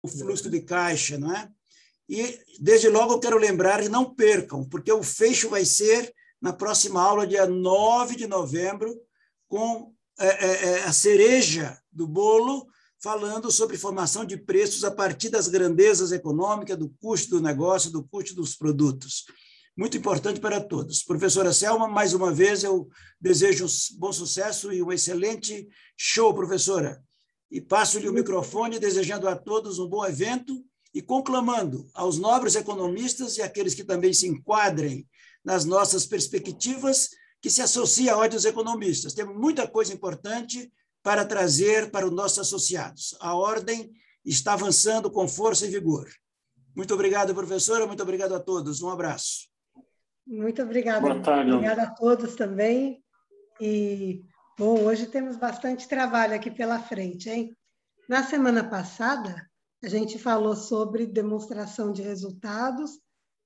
o fluxo de caixa, não é? E, desde logo, eu quero lembrar, e não percam, porque o fecho vai ser na próxima aula, dia 9 de novembro, com a cereja do bolo, falando sobre formação de preços a partir das grandezas econômicas, do custo do negócio, do custo dos produtos. Muito importante para todos. Professora Selma, mais uma vez, eu desejo um bom sucesso e um excelente show, professora. E passo-lhe o microfone, desejando a todos um bom evento e conclamando aos nobres economistas e aqueles que também se enquadrem nas nossas perspectivas, que se associem à ordem dos economistas. Temos muita coisa importante para trazer para os nossos associados. A ordem está avançando com força e vigor. Muito obrigado, professora, muito obrigado a todos. Um abraço. Muito obrigada. Boa tarde. Obrigada a todos também. E, bom, hoje temos bastante trabalho aqui pela frente, hein? Na semana passada, a gente falou sobre demonstração de resultados,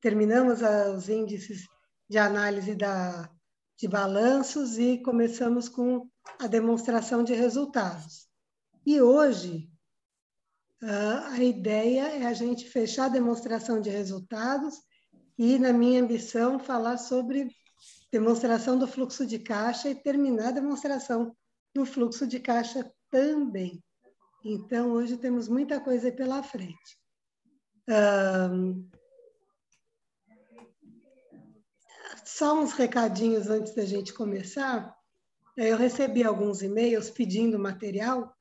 terminamos os índices de análise de balanços e começamos com a demonstração de resultados. E hoje, a ideia é a gente fechar a demonstração de resultados e, na minha ambição, falar sobre demonstração do fluxo de caixa e terminar a demonstração do fluxo de caixa também. Então, hoje temos muita coisa aí pela frente. Só uns recadinhos antes da gente começar. Eu recebi alguns e-mails pedindo material.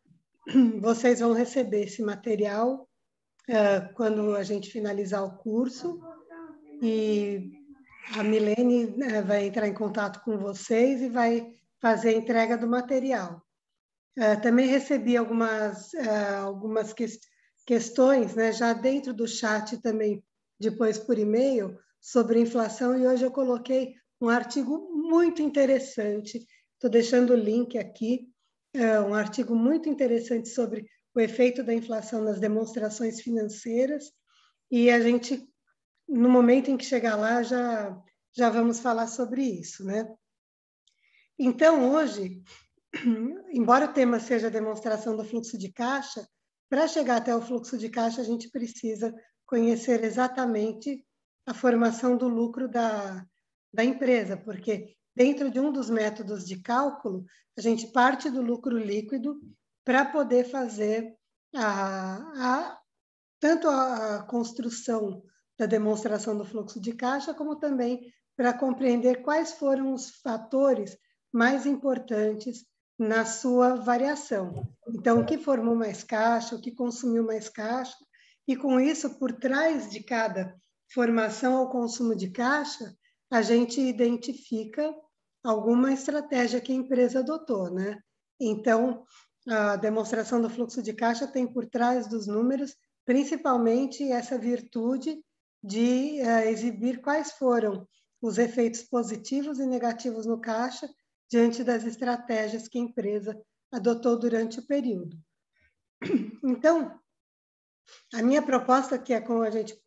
Vocês vão receber esse material quando a gente finalizar o curso. E a Milene vai entrar em contato com vocês e vai fazer a entrega do material. Também recebi algumas questões, né, já dentro do chat também, depois por e-mail, sobre inflação, e hoje eu coloquei um artigo muito interessante, estou deixando o link aqui, um artigo muito interessante sobre o efeito da inflação nas demonstrações financeiras, e a gente, no momento em que chegar lá, já vamos falar sobre isso, né? Então, hoje, embora o tema seja a demonstração do fluxo de caixa, para chegar até o fluxo de caixa, a gente precisa conhecer exatamente a formação do lucro da empresa, porque dentro de um dos métodos de cálculo, a gente parte do lucro líquido para poder fazer tanto a construção da demonstração do fluxo de caixa, como também para compreender quais foram os fatores mais importantes na sua variação. Então, o que formou mais caixa, o que consumiu mais caixa, e com isso, por trás de cada formação ou consumo de caixa, a gente identifica alguma estratégia que a empresa adotou, né? Então, a demonstração do fluxo de caixa tem por trás dos números, principalmente essa virtude de exibir quais foram os efeitos positivos e negativos no caixa diante das estratégias que a empresa adotou durante o período. Então, a minha proposta, que é como a gente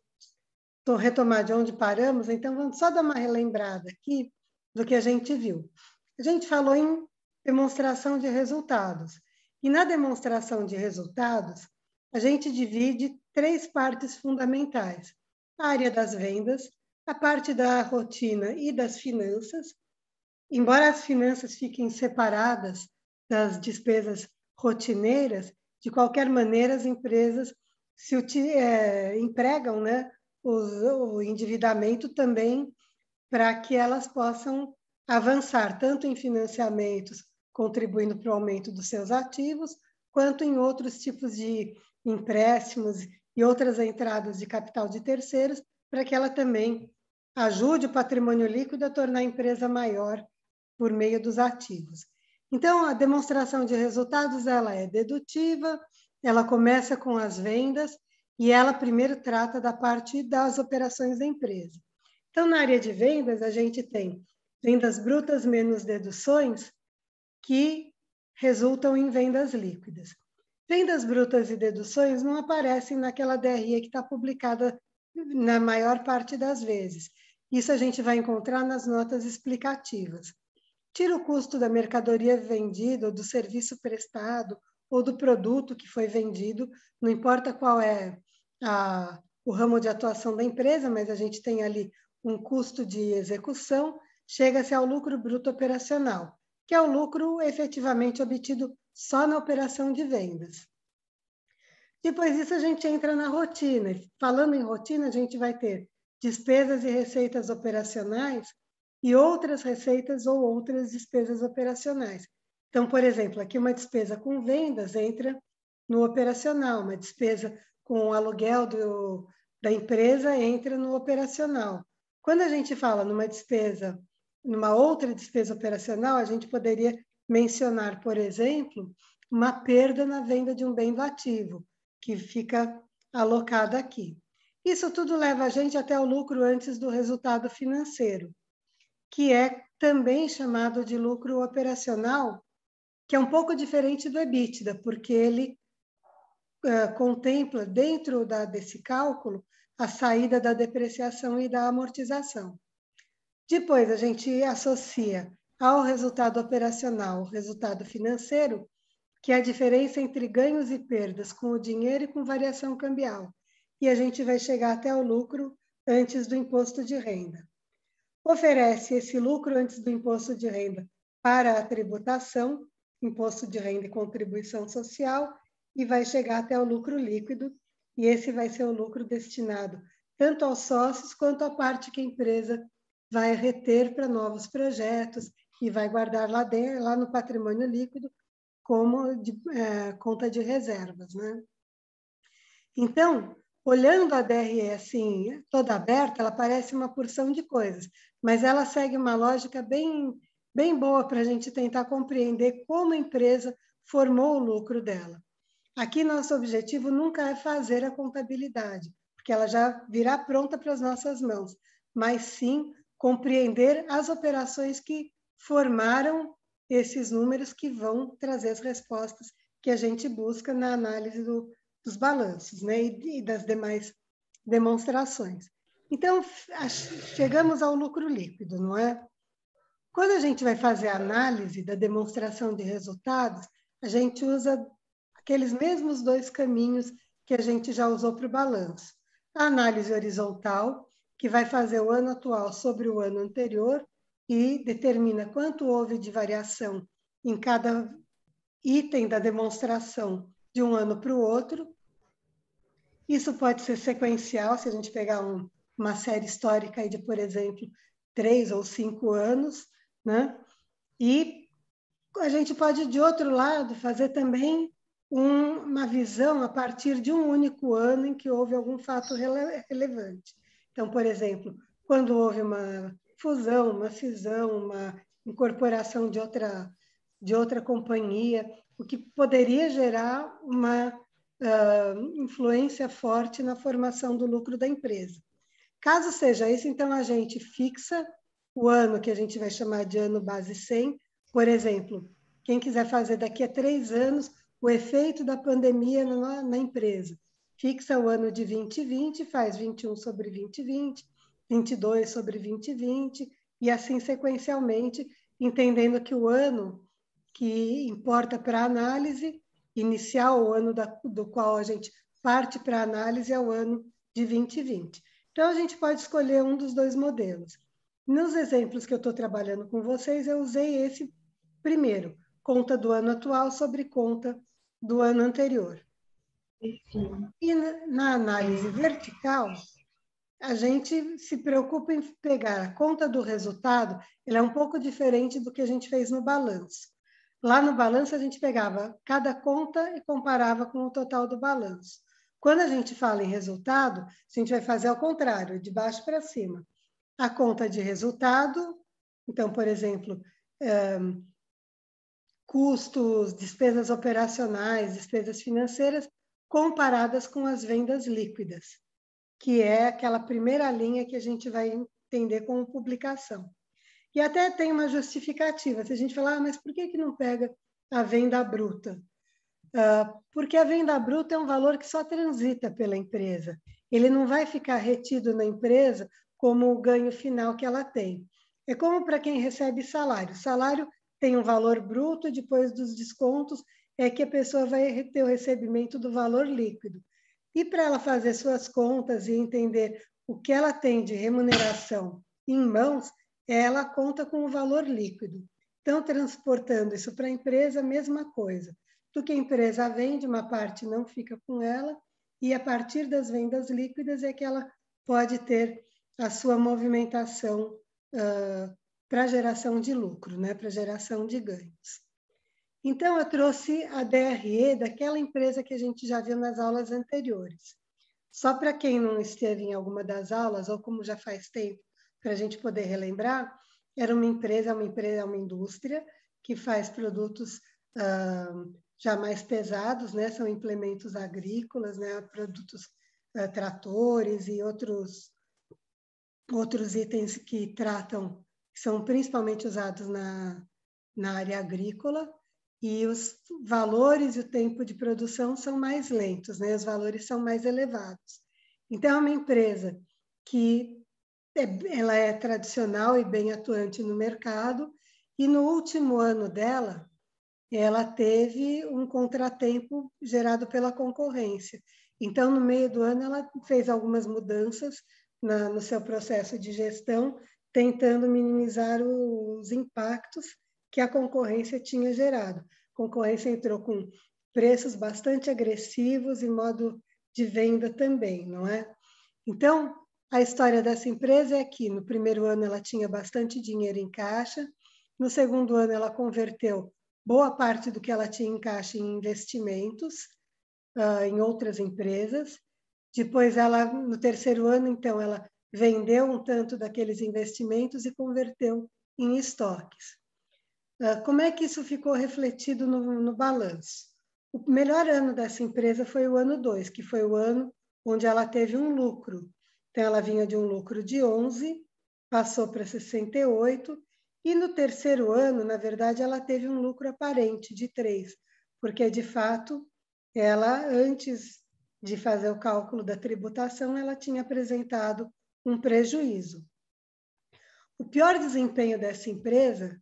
retomar de onde paramos, então vamos só dar uma relembrada aqui do que a gente viu. A gente falou em demonstração de resultados. E na demonstração de resultados, a gente divide 3 partes fundamentais. A área das vendas, a parte da rotina e das finanças. Embora as finanças fiquem separadas das despesas rotineiras, de qualquer maneira as empresas empregam, né, o endividamento também para que elas possam avançar tanto em financiamentos, contribuindo para o aumento dos seus ativos, quanto em outros tipos de empréstimos e outras entradas de capital de terceiros, para que ela também ajude o patrimônio líquido a tornar a empresa maior por meio dos ativos. Então, a demonstração de resultados ela é dedutiva, ela começa com as vendas e ela primeiro trata da parte das operações da empresa. Então, na área de vendas, a gente tem vendas brutas menos deduções, que resultam em vendas líquidas. Vendas brutas e deduções não aparecem naquela DRE que está publicada na maior parte das vezes. Isso a gente vai encontrar nas notas explicativas. Tira o custo da mercadoria vendida ou do serviço prestado ou do produto que foi vendido, não importa qual é o ramo de atuação da empresa, mas a gente tem ali um custo de execução, chega-se ao lucro bruto operacional, que é o lucro efetivamente obtido só na operação de vendas. Depois disso, a gente entra na rotina. Falando em rotina, a gente vai ter despesas e receitas operacionais e outras receitas ou outras despesas operacionais. Então, por exemplo, aqui uma despesa com vendas entra no operacional, uma despesa com o aluguel da empresa entra no operacional. Quando a gente fala numa outra despesa operacional, a gente poderia mencionar, por exemplo, uma perda na venda de um bem do ativo, que fica alocada aqui. Isso tudo leva a gente até o lucro antes do resultado financeiro, que é também chamado de lucro operacional, que é um pouco diferente do EBITDA, porque ele contempla dentro desse cálculo a saída da depreciação e da amortização. Depois a gente associa ao resultado operacional o resultado financeiro, que é a diferença entre ganhos e perdas com o dinheiro e com variação cambial. E a gente vai chegar até o lucro antes do imposto de renda. Oferece esse lucro antes do imposto de renda para a tributação, imposto de renda e contribuição social, e vai chegar até o lucro líquido, e esse vai ser o lucro destinado tanto aos sócios quanto à parte que a empresa vai reter para novos projetos e vai guardar lá no patrimônio líquido como conta de reservas, né? Então, olhando a DRE assim, toda aberta, ela parece uma porção de coisas, mas ela segue uma lógica bem boa para a gente tentar compreender como a empresa formou o lucro dela. Aqui, nosso objetivo nunca é fazer a contabilidade, porque ela já virá pronta para as nossas mãos, mas sim compreender as operações que formaram esses números que vão trazer as respostas que a gente busca na análise dos balanços, né, e das demais demonstrações. Então, chegamos ao lucro líquido, não é? Quando a gente vai fazer a análise da demonstração de resultados, a gente usa aqueles mesmos dois caminhos que a gente já usou para o balanço. A análise horizontal, que vai fazer o ano atual sobre o ano anterior e determina quanto houve de variação em cada item da demonstração de um ano para o outro. Isso pode ser sequencial, se a gente pegar uma série histórica de, por exemplo, 3 ou 5 anos, né? E a gente pode, de outro lado, fazer também uma visão a partir de um único ano em que houve algum fato relevante. Então, por exemplo, quando houve uma fusão, uma cisão, uma incorporação de outra companhia, o que poderia gerar uma influência forte na formação do lucro da empresa. Caso seja isso, então a gente fixa o ano que a gente vai chamar de ano base 100. Por exemplo, quem quiser fazer daqui a 3 anos o efeito da pandemia na empresa, fixa o ano de 2020, faz 21 sobre 2020, 22 sobre 2020, e assim sequencialmente, entendendo que o ano que importa para a análise inicial, o ano do qual a gente parte para a análise, é o ano de 2020. Então, a gente pode escolher um dos dois modelos. Nos exemplos que eu estou trabalhando com vocês, eu usei esse primeiro, conta do ano atual sobre conta do ano anterior. E na análise vertical, a gente se preocupa em pegar a conta do resultado, ela é um pouco diferente do que a gente fez no balanço. Lá no balanço, a gente pegava cada conta e comparava com o total do balanço. Quando a gente fala em resultado, a gente vai fazer ao contrário, de baixo para cima. A conta de resultado, então, por exemplo, custos, despesas operacionais, despesas financeiras, comparadas com as vendas líquidas, que é aquela primeira linha que a gente vai entender como publicação. E até tem uma justificativa. Se a gente falar, mas por que não pega a venda bruta? Porque a venda bruta é um valor que só transita pela empresa. Ele não vai ficar retido na empresa como o ganho final que ela tem. É como para quem recebe salário. Salário tem um valor bruto, depois dos descontos, é que a pessoa vai ter o recebimento do valor líquido. E para ela fazer suas contas e entender o que ela tem de remuneração em mãos, ela conta com o valor líquido. Então, transportando isso para a empresa, a mesma coisa. Do que a empresa vende, uma parte não fica com ela, e a partir das vendas líquidas é que ela pode ter a sua movimentação para geração de lucro, né? Para geração de ganhos. Então, eu trouxe a DRE daquela empresa que a gente já viu nas aulas anteriores. Só para quem não esteve em alguma das aulas, ou como já faz tempo, para a gente poder relembrar, era uma indústria que faz produtos já mais pesados, né? São implementos agrícolas, né? Produtos tratores e outros itens que são principalmente usados na área agrícola, e os valores e o tempo de produção são mais lentos, né? Os valores são mais elevados. Então, é uma empresa que ela é tradicional e bem atuante no mercado, e no último ano dela, ela teve um contratempo gerado pela concorrência. Então, no meio do ano, ela fez algumas mudanças no seu processo de gestão, tentando minimizar os impactos que a concorrência tinha gerado. A concorrência entrou com preços bastante agressivos e modo de venda também, não é? Então, a história dessa empresa é que no primeiro ano ela tinha bastante dinheiro em caixa, no segundo ano ela converteu boa parte do que ela tinha em caixa em investimentos em outras empresas. Depois, no terceiro ano, então, ela vendeu um tanto daqueles investimentos e converteu em estoques. Como é que isso ficou refletido no balanço? O melhor ano dessa empresa foi o ano 2, que foi o ano onde ela teve um lucro. Então, ela vinha de um lucro de 11, passou para 68, e no terceiro ano, na verdade, ela teve um lucro aparente de 3, porque, de fato, ela, antes de fazer o cálculo da tributação, ela tinha apresentado um prejuízo. O pior desempenho dessa empresa,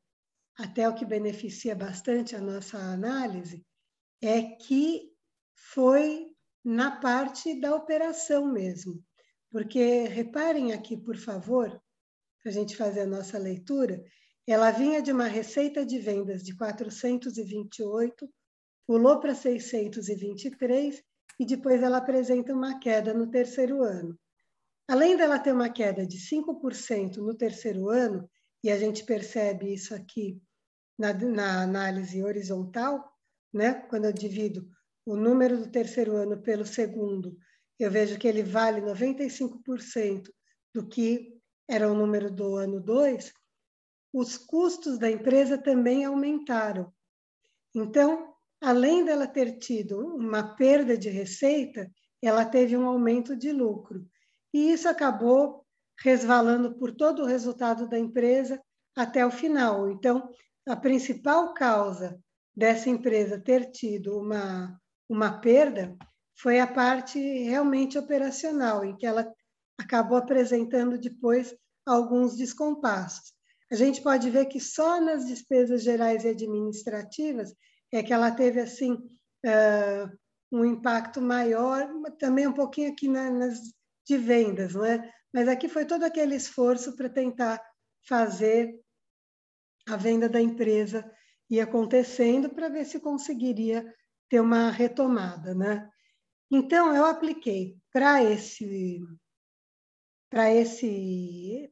até o que beneficia bastante a nossa análise, é que foi na parte da operação mesmo. Porque, reparem aqui, por favor, para a gente fazer a nossa leitura, ela vinha de uma receita de vendas de 428, pulou para 623 e depois ela apresenta uma queda no terceiro ano. Além dela ter uma queda de 5% no terceiro ano, e a gente percebe isso aqui na análise horizontal, né? Quando eu divido o número do terceiro ano pelo segundo, eu vejo que ele vale 95% do que era o número do ano 2, os custos da empresa também aumentaram. Então, além dela ter tido uma perda de receita, ela teve um aumento de lucro. E isso acabou resvalando por todo o resultado da empresa até o final. Então, a principal causa dessa empresa ter tido uma perda foi a parte realmente operacional, em que ela acabou apresentando depois alguns descompassos. A gente pode ver que só nas despesas gerais e administrativas é que ela teve assim um impacto maior, também um pouquinho aqui nas de vendas, não é? Mas aqui foi todo aquele esforço para tentar fazer a venda da empresa ir acontecendo para ver se conseguiria ter uma retomada, né? Então, eu apliquei para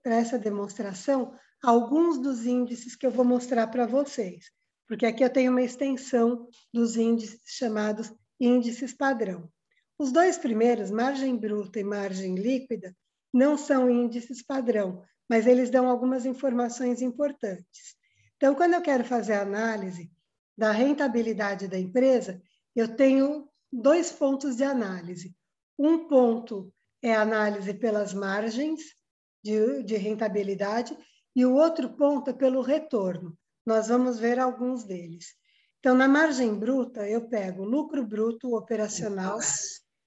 essa demonstração alguns dos índices que eu vou mostrar para vocês, porque aqui eu tenho uma extensão dos índices chamados índices padrão. Os dois primeiros, margem bruta e margem líquida, não são índices padrão, mas eles dão algumas informações importantes. Então, quando eu quero fazer a análise da rentabilidade da empresa, eu tenho 2 pontos de análise. Um ponto é a análise pelas margens de rentabilidade e o outro ponto é pelo retorno. Nós vamos ver alguns deles. Então, na margem bruta, eu pego o lucro bruto operacional,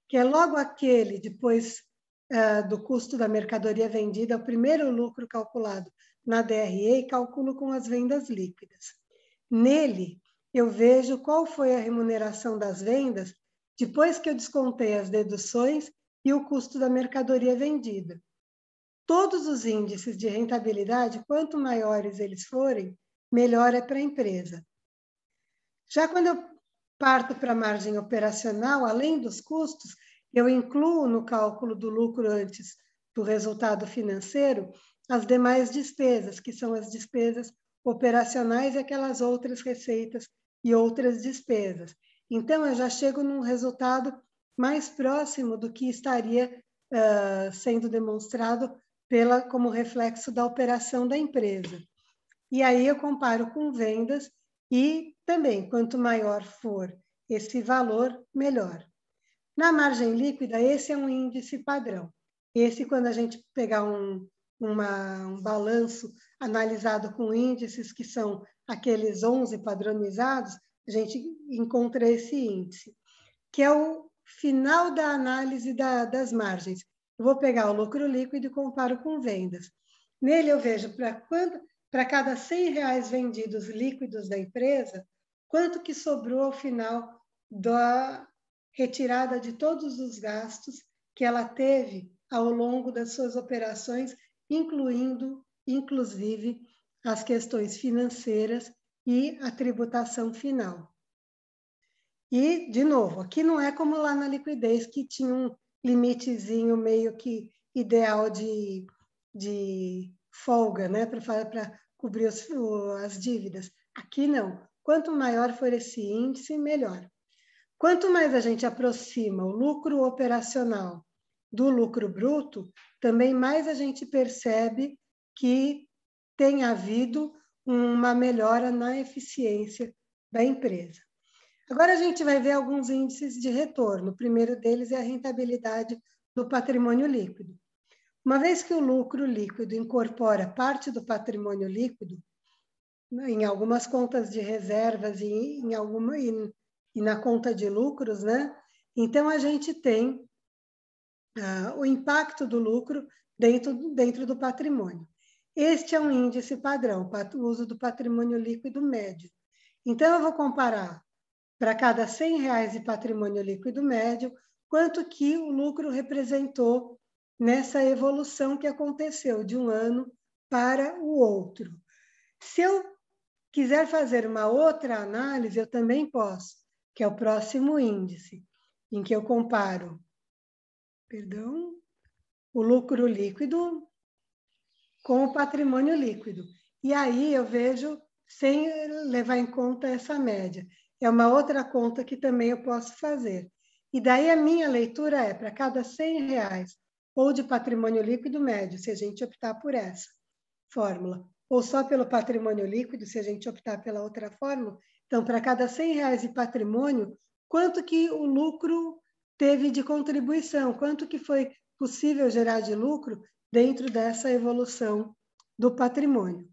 que é logo aquele, depois do custo da mercadoria vendida, o primeiro lucro calculado na DRE, e calculo com as vendas líquidas. Nele, eu vejo qual foi a remuneração das vendas depois que eu descontei as deduções e o custo da mercadoria vendida. Todos os índices de rentabilidade, quanto maiores eles forem, melhor é para a empresa. Já quando eu parto para a margem operacional, além dos custos, eu incluo no cálculo do lucro antes do resultado financeiro as demais despesas, que são as despesas operacionais e aquelas outras receitas e outras despesas. Então, eu já chego num resultado mais próximo do que estaria sendo demonstrado como reflexo da operação da empresa. E aí eu comparo com vendas e também, quanto maior for esse valor, melhor. Na margem líquida, esse é um índice padrão. Esse, quando a gente pegar um balanço analisado com índices que são aqueles 11 padronizados, a gente encontra esse índice, que é o final da análise das margens. Eu vou pegar o lucro líquido e comparo com vendas. Nele eu vejo para cada R$100 vendidos líquidos da empresa, quanto que sobrou ao final da retirada de todos os gastos que ela teve ao longo das suas operações, inclusive, as questões financeiras e a tributação final. E, de novo, aqui não é como lá na liquidez, que tinha um limitezinho meio que ideal de folga, né, para cobrir as dívidas. Aqui não. Quanto maior for esse índice, melhor. Quanto mais a gente aproxima o lucro operacional do lucro bruto, também mais a gente percebe que tem havido uma melhora na eficiência da empresa. Agora a gente vai ver alguns índices de retorno. O primeiro deles é a rentabilidade do patrimônio líquido. Uma vez que o lucro líquido incorpora parte do patrimônio líquido, em algumas contas de reservas e na conta de lucros, né? Então a gente tem o impacto do lucro dentro do patrimônio. Este é um índice padrão, o uso do patrimônio líquido médio. Então eu vou comparar para cada R$100 de patrimônio líquido médio, quanto que o lucro representou nessa evolução que aconteceu de um ano para o outro. Se eu quiser fazer uma outra análise, eu também posso, que é o próximo índice, em que eu comparo, o lucro líquido com o patrimônio líquido. E aí eu vejo, sem levar em conta essa média, é uma outra conta que também eu posso fazer. E daí a minha leitura é, para cada R$100 ou de patrimônio líquido médio, se a gente optar por essa fórmula, ou só pelo patrimônio líquido, se a gente optar pela outra fórmula, então, para cada R$100 de patrimônio, quanto que o lucro teve de contribuição, quanto que foi possível gerar de lucro dentro dessa evolução do patrimônio.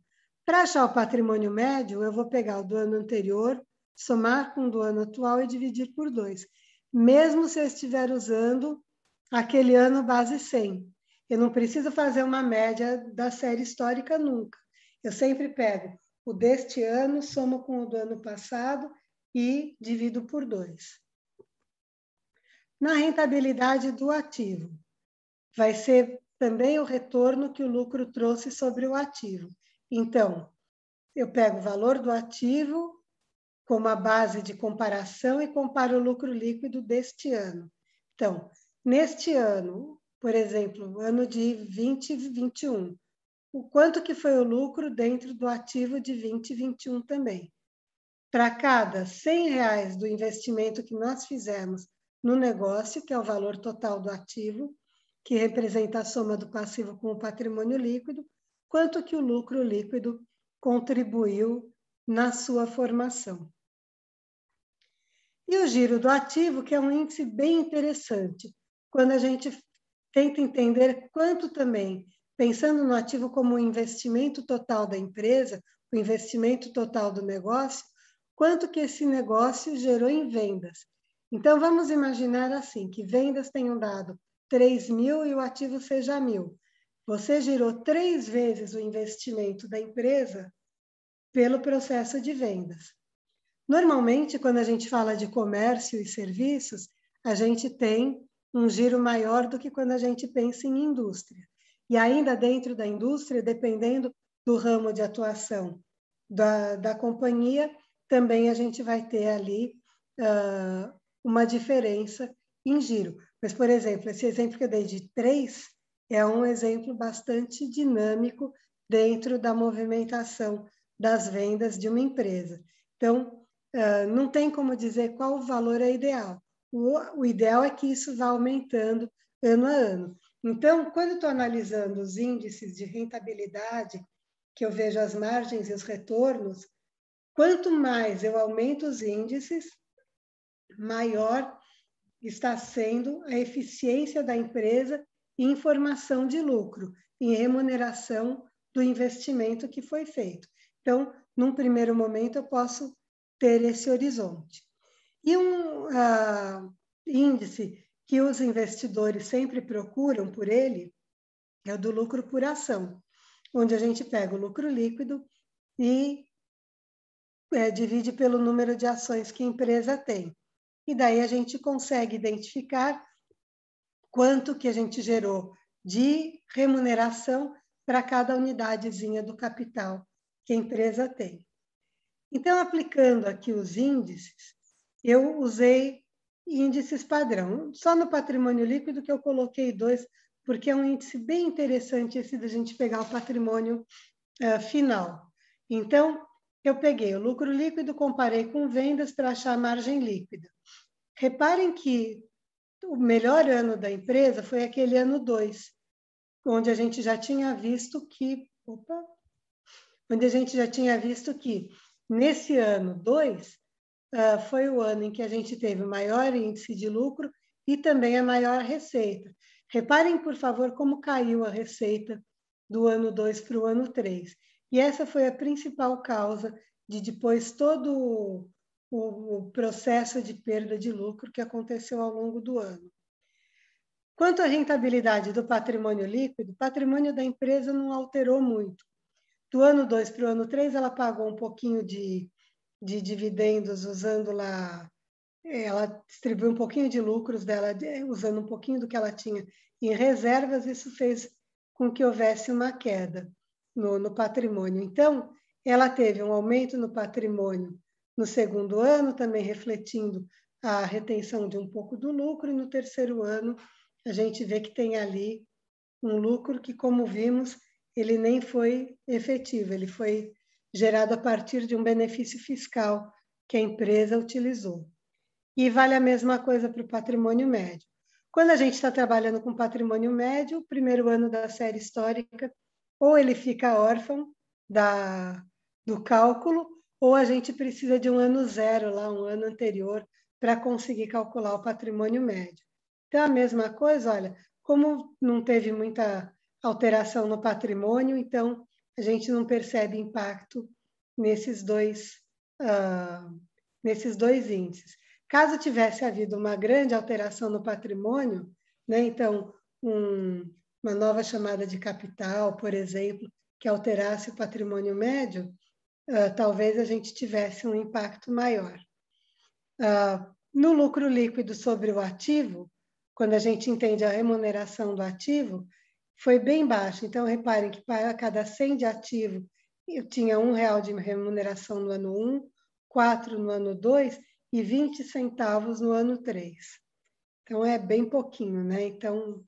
Para achar o patrimônio médio, eu vou pegar o do ano anterior, somar com o do ano atual e dividir por 2, mesmo se eu estiver usando aquele ano base 100. Eu não preciso fazer uma média da série histórica nunca. Eu sempre pego o deste ano, somo com o do ano passado e divido por 2. Na rentabilidade do ativo, vai ser também o retorno que o lucro trouxe sobre o ativo. Então, eu pego o valor do ativo como a base de comparação e comparo o lucro líquido deste ano. Então, neste ano, por exemplo, ano de 2021, o quanto que foi o lucro dentro do ativo de 2021 também. Para cada R$100 do investimento que nós fizemos no negócio, que é o valor total do ativo, que representa a soma do passivo com o patrimônio líquido, quanto que o lucro líquido contribuiu na sua formação. E o giro do ativo, que é um índice bem interessante, quando a gente tenta entender quanto também, pensando no ativo como o investimento total da empresa, o investimento total do negócio, quanto que esse negócio gerou em vendas. Então, vamos imaginar assim, que vendas tenham dado 3.000 e o ativo seja 1.000. Você girou 3 vezes o investimento da empresa pelo processo de vendas. Normalmente, quando a gente fala de comércio e serviços, a gente tem um giro maior do que quando a gente pensa em indústria. E ainda dentro da indústria, dependendo do ramo de atuação da companhia, também a gente vai ter ali uma diferença em giro. Mas, por exemplo, esse exemplo que eu dei de 3 é um exemplo bastante dinâmico dentro da movimentação das vendas de uma empresa. Então, não tem como dizer qual o valor é ideal. O ideal é que isso vá aumentando ano a ano. Então, quando eu estou analisando os índices de rentabilidade, que eu vejo as margens e os retornos, quanto mais eu aumento os índices, maior está sendo a eficiência da empresa em formação de lucro, em remuneração do investimento que foi feito. Então, num primeiro momento, eu posso ter esse horizonte. E um índice que os investidores sempre procuram por ele é o do lucro por ação, onde a gente pega o lucro líquido e divide pelo número de ações que a empresa tem. E daí a gente consegue identificar quanto que a gente gerou de remuneração para cada unidadezinha do capital que a empresa tem. Então, aplicando aqui os índices, eu usei índices padrão. Só no patrimônio líquido que eu coloquei 2, porque é um índice bem interessante esse da gente pegar o patrimônio final. Então, eu peguei o lucro líquido, comparei com vendas para achar a margem líquida. Reparem que o melhor ano da empresa foi aquele ano 2, onde a gente já tinha visto que... nesse ano 2, foi o ano em que a gente teve o maior índice de lucro e também a maior receita. Reparem, por favor, como caiu a receita do ano 2 para o ano 3. E essa foi a principal causa de depois todo o processo de perda de lucro que aconteceu ao longo do ano. Quanto à rentabilidade do patrimônio líquido, o patrimônio da empresa não alterou muito. Do ano 2 para o ano 3, ela pagou um pouquinho de dividendos usando lá, ela distribuiu um pouquinho de lucros dela, usando um pouquinho do que ela tinha em reservas, isso fez com que houvesse uma queda no patrimônio. Então, ela teve um aumento no patrimônio no segundo ano, também refletindo a retenção de um pouco do lucro, e no terceiro ano a gente vê que tem ali um lucro que, como vimos, ele nem foi efetivo, ele foi gerado a partir de um benefício fiscal que a empresa utilizou. E vale a mesma coisa para o patrimônio médio. Quando a gente está trabalhando com patrimônio médio, o primeiro ano da série histórica, ou ele fica órfão do cálculo, ou a gente precisa de um ano zero, lá, um ano anterior, para conseguir calcular o patrimônio médio. Então, a mesma coisa, olha, como não teve muita alteração no patrimônio, então a gente não percebe impacto nesses dois índices. Caso tivesse havido uma grande alteração no patrimônio, né, então uma nova chamada de capital, por exemplo, que alterasse o patrimônio médio, talvez a gente tivesse um impacto maior. No lucro líquido sobre o ativo, quando a gente entende a remuneração do ativo, foi bem baixo. Então, reparem que para cada 100 de ativo, eu tinha R$1 de remuneração no ano 1, 4 no ano 2 e 20 centavos no ano 3. Então, é bem pouquinho, né? Então,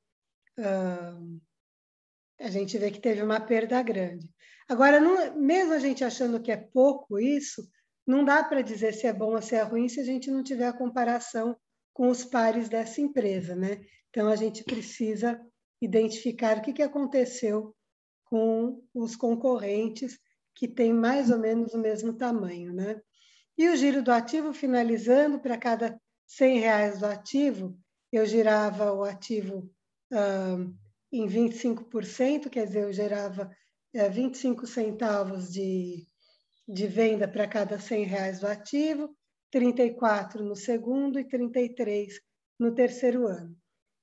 a gente vê que teve uma perda grande. Agora, mesmo a gente achando que é pouco isso, não dá para dizer se é bom ou se é ruim se a gente não tiver a comparação com os pares dessa empresa, né? Então, a gente precisa identificar o que aconteceu com os concorrentes que têm mais ou menos o mesmo tamanho, né? E o giro do ativo, finalizando, para cada R$100 do ativo, eu girava o ativo em 25%, quer dizer, eu gerava 25 centavos de venda para cada R$100 do ativo, 34 no segundo e 33 no terceiro ano.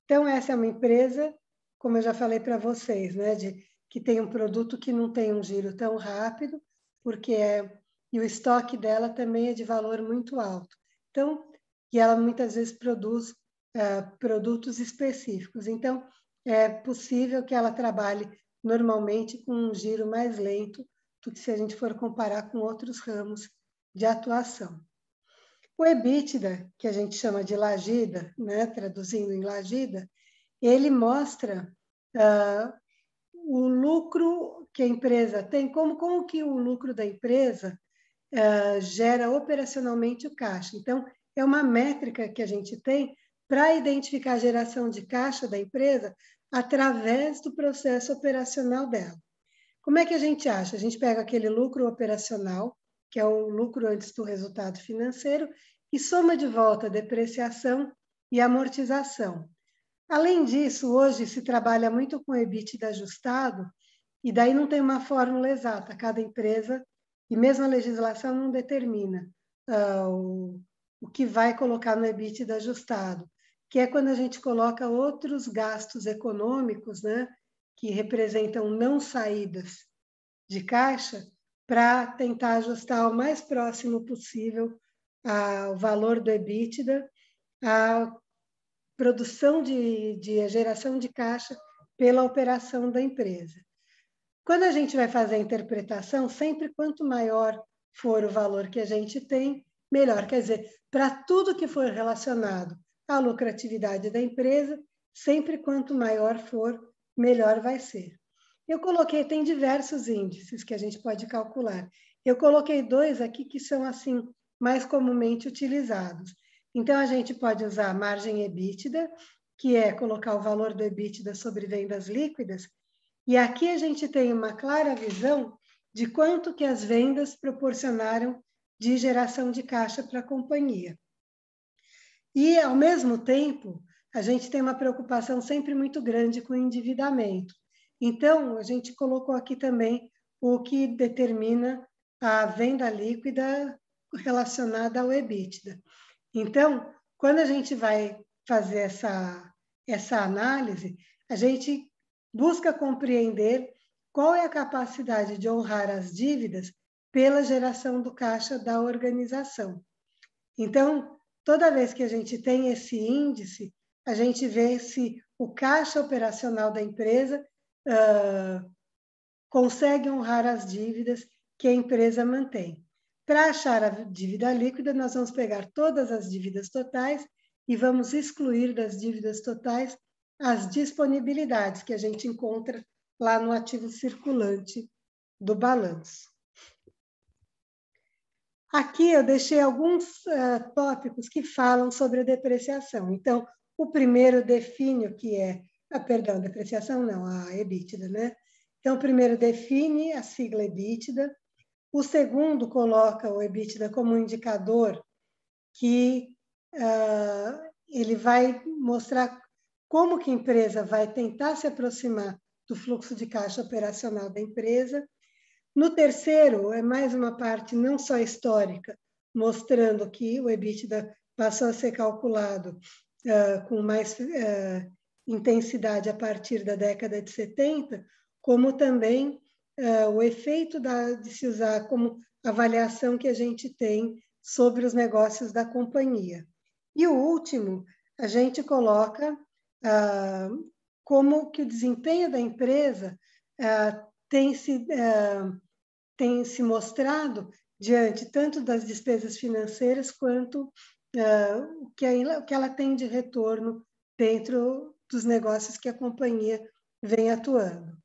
Então, essa é uma empresa, como eu já falei para vocês, né, que tem um produto que não tem um giro tão rápido, porque é e o estoque dela também é de valor muito alto. Então, e ela muitas vezes produz produtos específicos. Então, é possível que ela trabalhe normalmente com um giro mais lento do que se a gente for comparar com outros ramos de atuação. O EBITDA, que a gente chama de lagida, né, traduzindo em lagida, ele mostra o lucro que a empresa tem, como que o lucro da empresa gera operacionalmente o caixa. Então, é uma métrica que a gente tem para identificar a geração de caixa da empresa através do processo operacional dela. Como é que a gente acha? A gente pega aquele lucro operacional, que é o lucro antes do resultado financeiro, e soma de volta a depreciação e amortização. Além disso, hoje se trabalha muito com EBITDA ajustado, e daí não tem uma fórmula exata. Cada empresa, e mesmo a legislação não determina o que vai colocar no EBITDA ajustado, que é quando a gente coloca outros gastos econômicos, né, que representam não saídas de caixa, para tentar ajustar o mais próximo possível ao valor do EBITDA, a produção de geração de caixa pela operação da empresa. Quando a gente vai fazer a interpretação, sempre quanto maior for o valor que a gente tem, melhor. Quer dizer, para tudo que for relacionado à lucratividade da empresa, sempre quanto maior for, melhor vai ser. Eu coloquei, tem diversos índices que a gente pode calcular. Eu coloquei 2 aqui que são assim mais comumente utilizados. Então, a gente pode usar a margem EBITDA, que é colocar o valor do EBITDA sobre vendas líquidas, e aqui a gente tem uma clara visão de quanto que as vendas proporcionaram de geração de caixa para a companhia. E, ao mesmo tempo, a gente tem uma preocupação sempre muito grande com o endividamento. Então, a gente colocou aqui também o que determina a venda líquida relacionada ao EBITDA. Então, quando a gente vai fazer essa análise, a gente busca compreender qual é a capacidade de honrar as dívidas pela geração do caixa da organização. Então, toda vez que a gente tem esse índice, a gente vê se o caixa operacional da empresa consegue honrar as dívidas que a empresa mantém. Para achar a dívida líquida, nós vamos pegar todas as dívidas totais e vamos excluir das dívidas totais as disponibilidades que a gente encontra lá no ativo circulante do balanço. Aqui eu deixei alguns tópicos que falam sobre a depreciação. Então, o primeiro define o que é, depreciação não, a EBITDA, né? Então, o primeiro define a sigla EBITDA, o segundo coloca o EBITDA como um indicador que ele vai mostrar como que a empresa vai tentar se aproximar do fluxo de caixa operacional da empresa. No terceiro, é mais uma parte não só histórica, mostrando que o EBITDA passou a ser calculado com mais intensidade a partir da década de 70, como também o efeito de se usar como avaliação que a gente tem sobre os negócios da companhia. E o último, a gente coloca como que o desempenho da empresa tem se mostrado diante tanto das despesas financeiras quanto o que ela tem de retorno dentro dos negócios que a companhia vem atuando.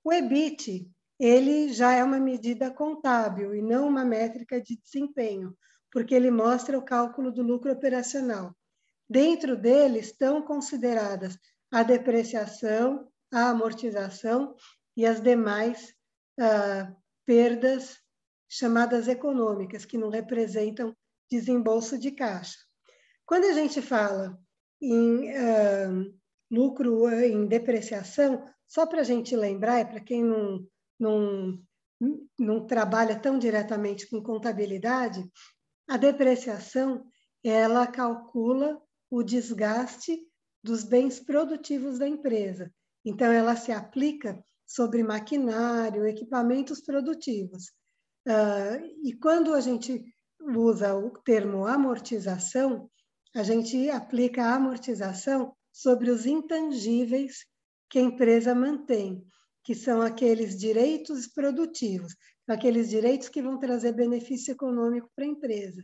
O EBIT, ele já é uma medida contábil e não uma métrica de desempenho, porque ele mostra o cálculo do lucro operacional. Dentro dele estão consideradas a depreciação, a amortização e as demais perdas chamadas econômicas, que não representam desembolso de caixa. Quando a gente fala em lucro, em depreciação, só para a gente lembrar, e para quem não trabalha tão diretamente com contabilidade, a depreciação ela calcula o desgaste dos bens produtivos da empresa. Então, ela se aplica sobre maquinário, equipamentos produtivos. E quando a gente usa o termo amortização, a gente aplica a amortização sobre os intangíveis que a empresa mantém, que são aqueles direitos produtivos, aqueles direitos que vão trazer benefício econômico para a empresa.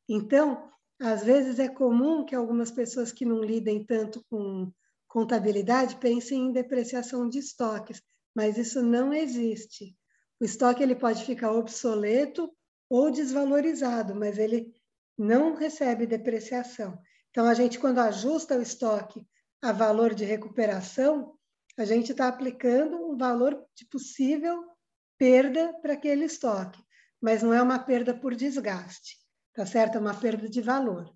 Então, às vezes é comum que algumas pessoas que não lidem tanto com contabilidade pensem em depreciação de estoques, mas isso não existe. O estoque ele pode ficar obsoleto ou desvalorizado, mas ele não recebe depreciação. Então, a gente, quando ajusta o estoque a valor de recuperação, a gente está aplicando um valor de possível perda para aquele estoque, mas não é uma perda por desgaste, tá certo? É uma perda de valor.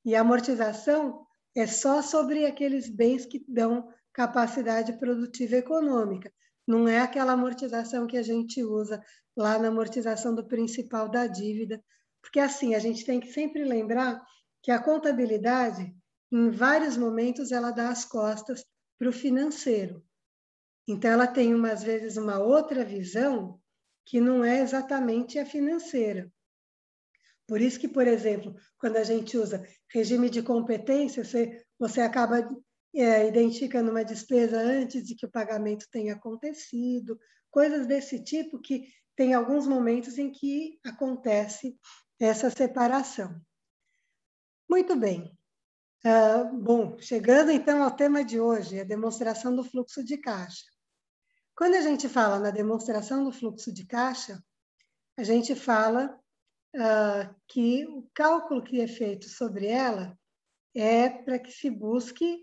E a amortização é só sobre aqueles bens que dão capacidade produtiva econômica. Não é aquela amortização que a gente usa lá na amortização do principal da dívida, porque assim, a gente tem que sempre lembrar que a contabilidade, em vários momentos, ela dá as costas para o financeiro. Então, ela tem, às vezes, uma outra visão que não é exatamente a financeira. Por isso que, por exemplo, quando a gente usa regime de competência, você acaba identificando uma despesa antes de que o pagamento tenha acontecido, coisas desse tipo que tem alguns momentos em que acontece essa separação. Muito bem. Bom, chegando então ao tema de hoje, a demonstração do fluxo de caixa. Quando a gente fala na demonstração do fluxo de caixa, a gente fala que o cálculo que é feito sobre ela é para que se busque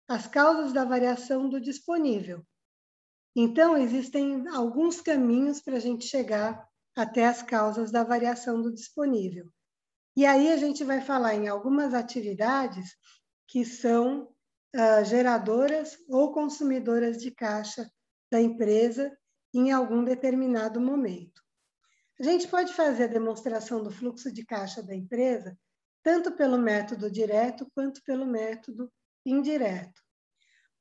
as causas da variação do disponível. Então, existem alguns caminhos para a gente chegar até as causas da variação do disponível. E aí a gente vai falar em algumas atividades que são geradoras ou consumidoras de caixa da empresa em algum determinado momento. A gente pode fazer a demonstração do fluxo de caixa da empresa tanto pelo método direto quanto pelo método indireto.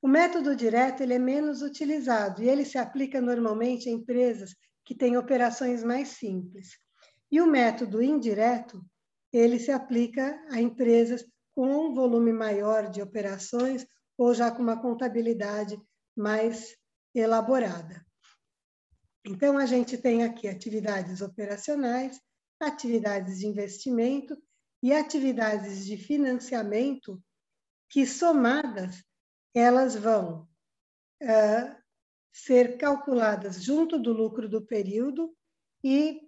O método direto ele é menos utilizado e ele se aplica normalmente a empresas que têm operações mais simples. E o método indireto, ele se aplica a empresas com um volume maior de operações ou já com uma contabilidade mais elaborada. Então, a gente tem aqui atividades operacionais, atividades de investimento e atividades de financiamento que, somadas, elas vão ser calculadas junto do lucro do período e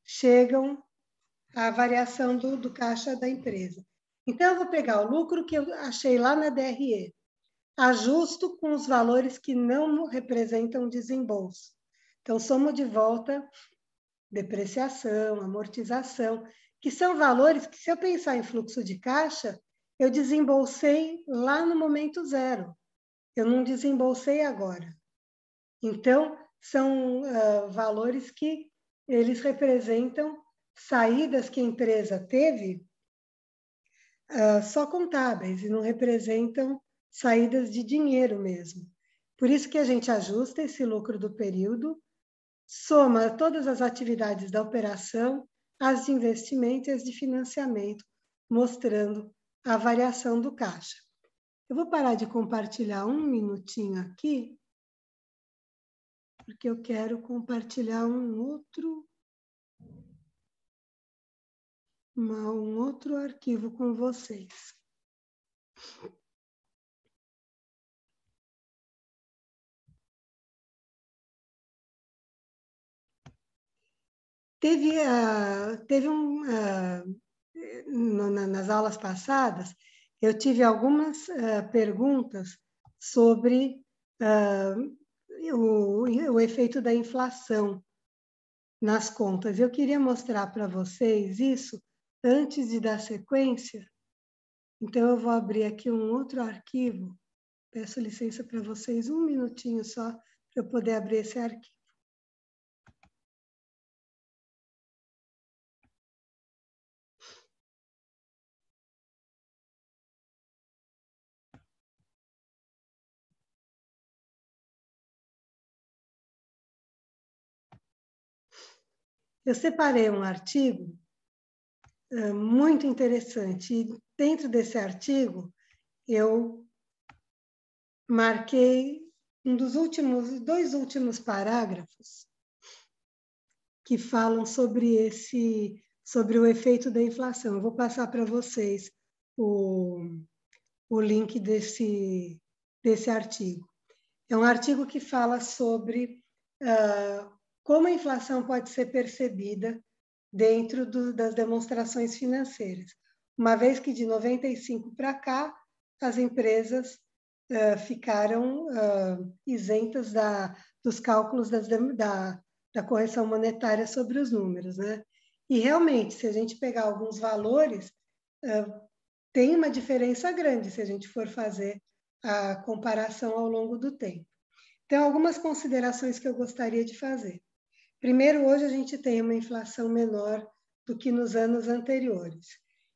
chegam à variação do caixa da empresa. Então, eu vou pegar o lucro que eu achei lá na DRE, ajusto com os valores que não representam desembolso. Então, somo de volta depreciação, amortização, que são valores que, se eu pensar em fluxo de caixa, eu desembolsei lá no momento zero. Eu não desembolsei agora. Então, são valores que eles representam saídas que a empresa teve só contábeis e não representam saídas de dinheiro mesmo. Por isso que a gente ajusta esse lucro do período, soma todas as atividades da operação, as de investimento e as de financiamento, mostrando a variação do caixa. Eu vou parar de compartilhar um minutinho aqui, porque eu quero compartilhar um outro arquivo com vocês. Nas aulas passadas, eu tive algumas perguntas sobre o efeito da inflação nas contas. Eu queria mostrar para vocês isso antes de dar sequência. Então, eu vou abrir aqui um outro arquivo. Peço licença para vocês um minutinho só para eu poder abrir esse arquivo. Eu separei um artigo muito interessante. E dentro desse artigo, eu marquei dois últimos parágrafos que falam sobre o efeito da inflação. Eu vou passar para vocês o link desse artigo. É um artigo que fala sobre como a inflação pode ser percebida dentro das demonstrações financeiras, uma vez que de 95 para cá as empresas ficaram isentas dos cálculos da correção monetária sobre os números, né? E realmente, se a gente pegar alguns valores, tem uma diferença grande se a gente for fazer a comparação ao longo do tempo. Então, algumas considerações que eu gostaria de fazer. Primeiro, hoje a gente tem uma inflação menor do que nos anos anteriores.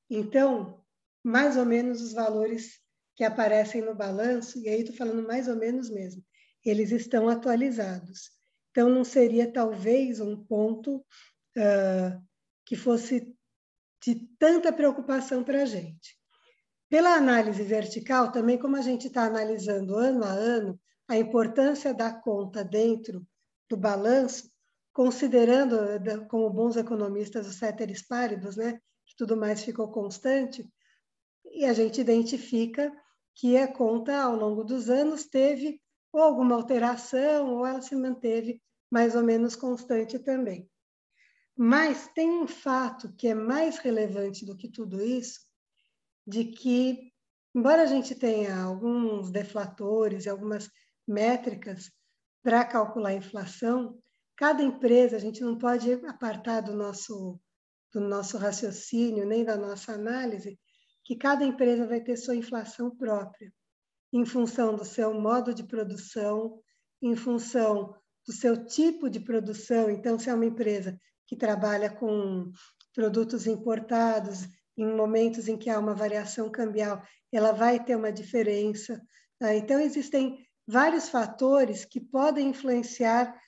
Então, mais ou menos os valores que aparecem no balanço, e aí estou falando mais ou menos mesmo, eles estão atualizados. Então, não seria talvez um ponto que fosse de tanta preocupação para a gente. Pela análise vertical, também como a gente está analisando ano a ano a importância da conta dentro do balanço, considerando, como bons economistas, os ceteris paribus, né, que tudo mais ficou constante, e a gente identifica que a conta, ao longo dos anos, teve ou alguma alteração, ou ela se manteve mais ou menos constante também. Mas tem um fato que é mais relevante do que tudo isso, de que, embora a gente tenha alguns deflatores e algumas métricas para calcular a inflação, cada empresa, a gente não pode apartar do nosso raciocínio, nem da nossa análise, que cada empresa vai ter sua inflação própria, em função do seu modo de produção, em função do seu tipo de produção. Então, se é uma empresa que trabalha com produtos importados, em momentos em que há uma variação cambial, ela vai ter uma diferença. Então, existem vários fatores que podem influenciar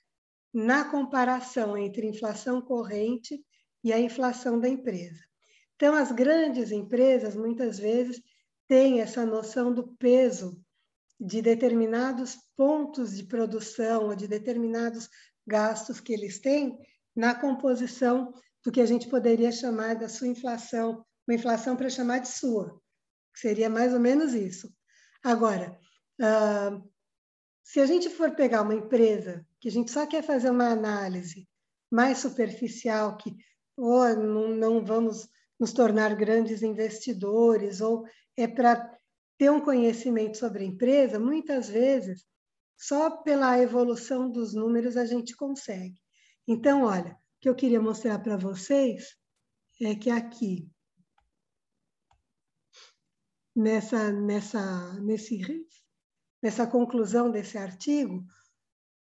na comparação entre inflação corrente e a inflação da empresa. Então, as grandes empresas, muitas vezes, têm essa noção do peso de determinados pontos de produção ou de determinados gastos que eles têm na composição do que a gente poderia chamar da sua inflação, uma inflação para chamar de sua, que seria mais ou menos isso. Agora, se a gente for pegar uma empresa que a gente só quer fazer uma análise mais superficial, que ou não vamos nos tornar grandes investidores, ou é para ter um conhecimento sobre a empresa, muitas vezes, só pela evolução dos números a gente consegue. Então, olha, o que eu queria mostrar para vocês é que aqui, nessa conclusão desse artigo,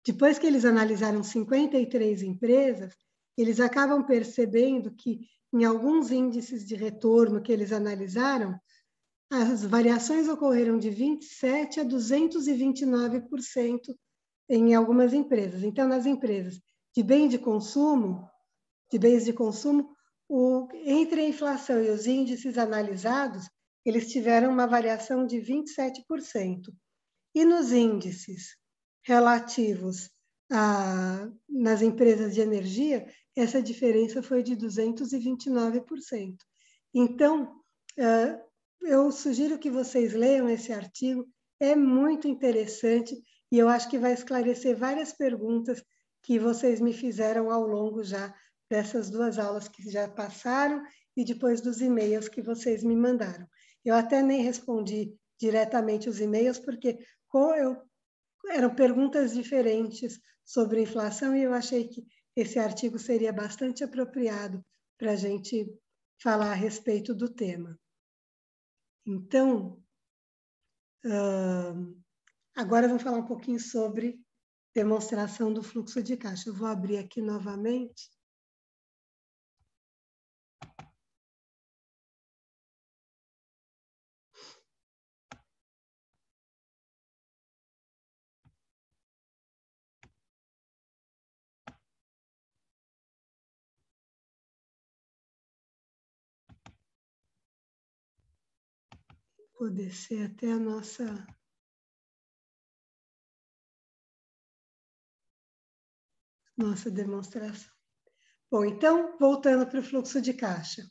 depois que eles analisaram 53 empresas, eles acabam percebendo que, em alguns índices de retorno que eles analisaram, as variações ocorreram de 27% a 229% em algumas empresas. Então, nas empresas de bens de consumo, entre a inflação e os índices analisados, eles tiveram uma variação de 27%. E nos índices relativos nas empresas de energia, essa diferença foi de 229%. Então, eu sugiro que vocês leiam esse artigo, é muito interessante e eu acho que vai esclarecer várias perguntas que vocês me fizeram ao longo já dessas duas aulas que já passaram e depois dos e-mails que vocês me mandaram. Eu até nem respondi diretamente os e-mails, porque eram perguntas diferentes sobre inflação e eu achei que esse artigo seria bastante apropriado para a gente falar a respeito do tema. Então, agora vamos falar um pouquinho sobre demonstração do fluxo de caixa. Eu vou abrir aqui novamente. Vou descer até a nossa demonstração. Bom, então, voltando para o fluxo de caixa.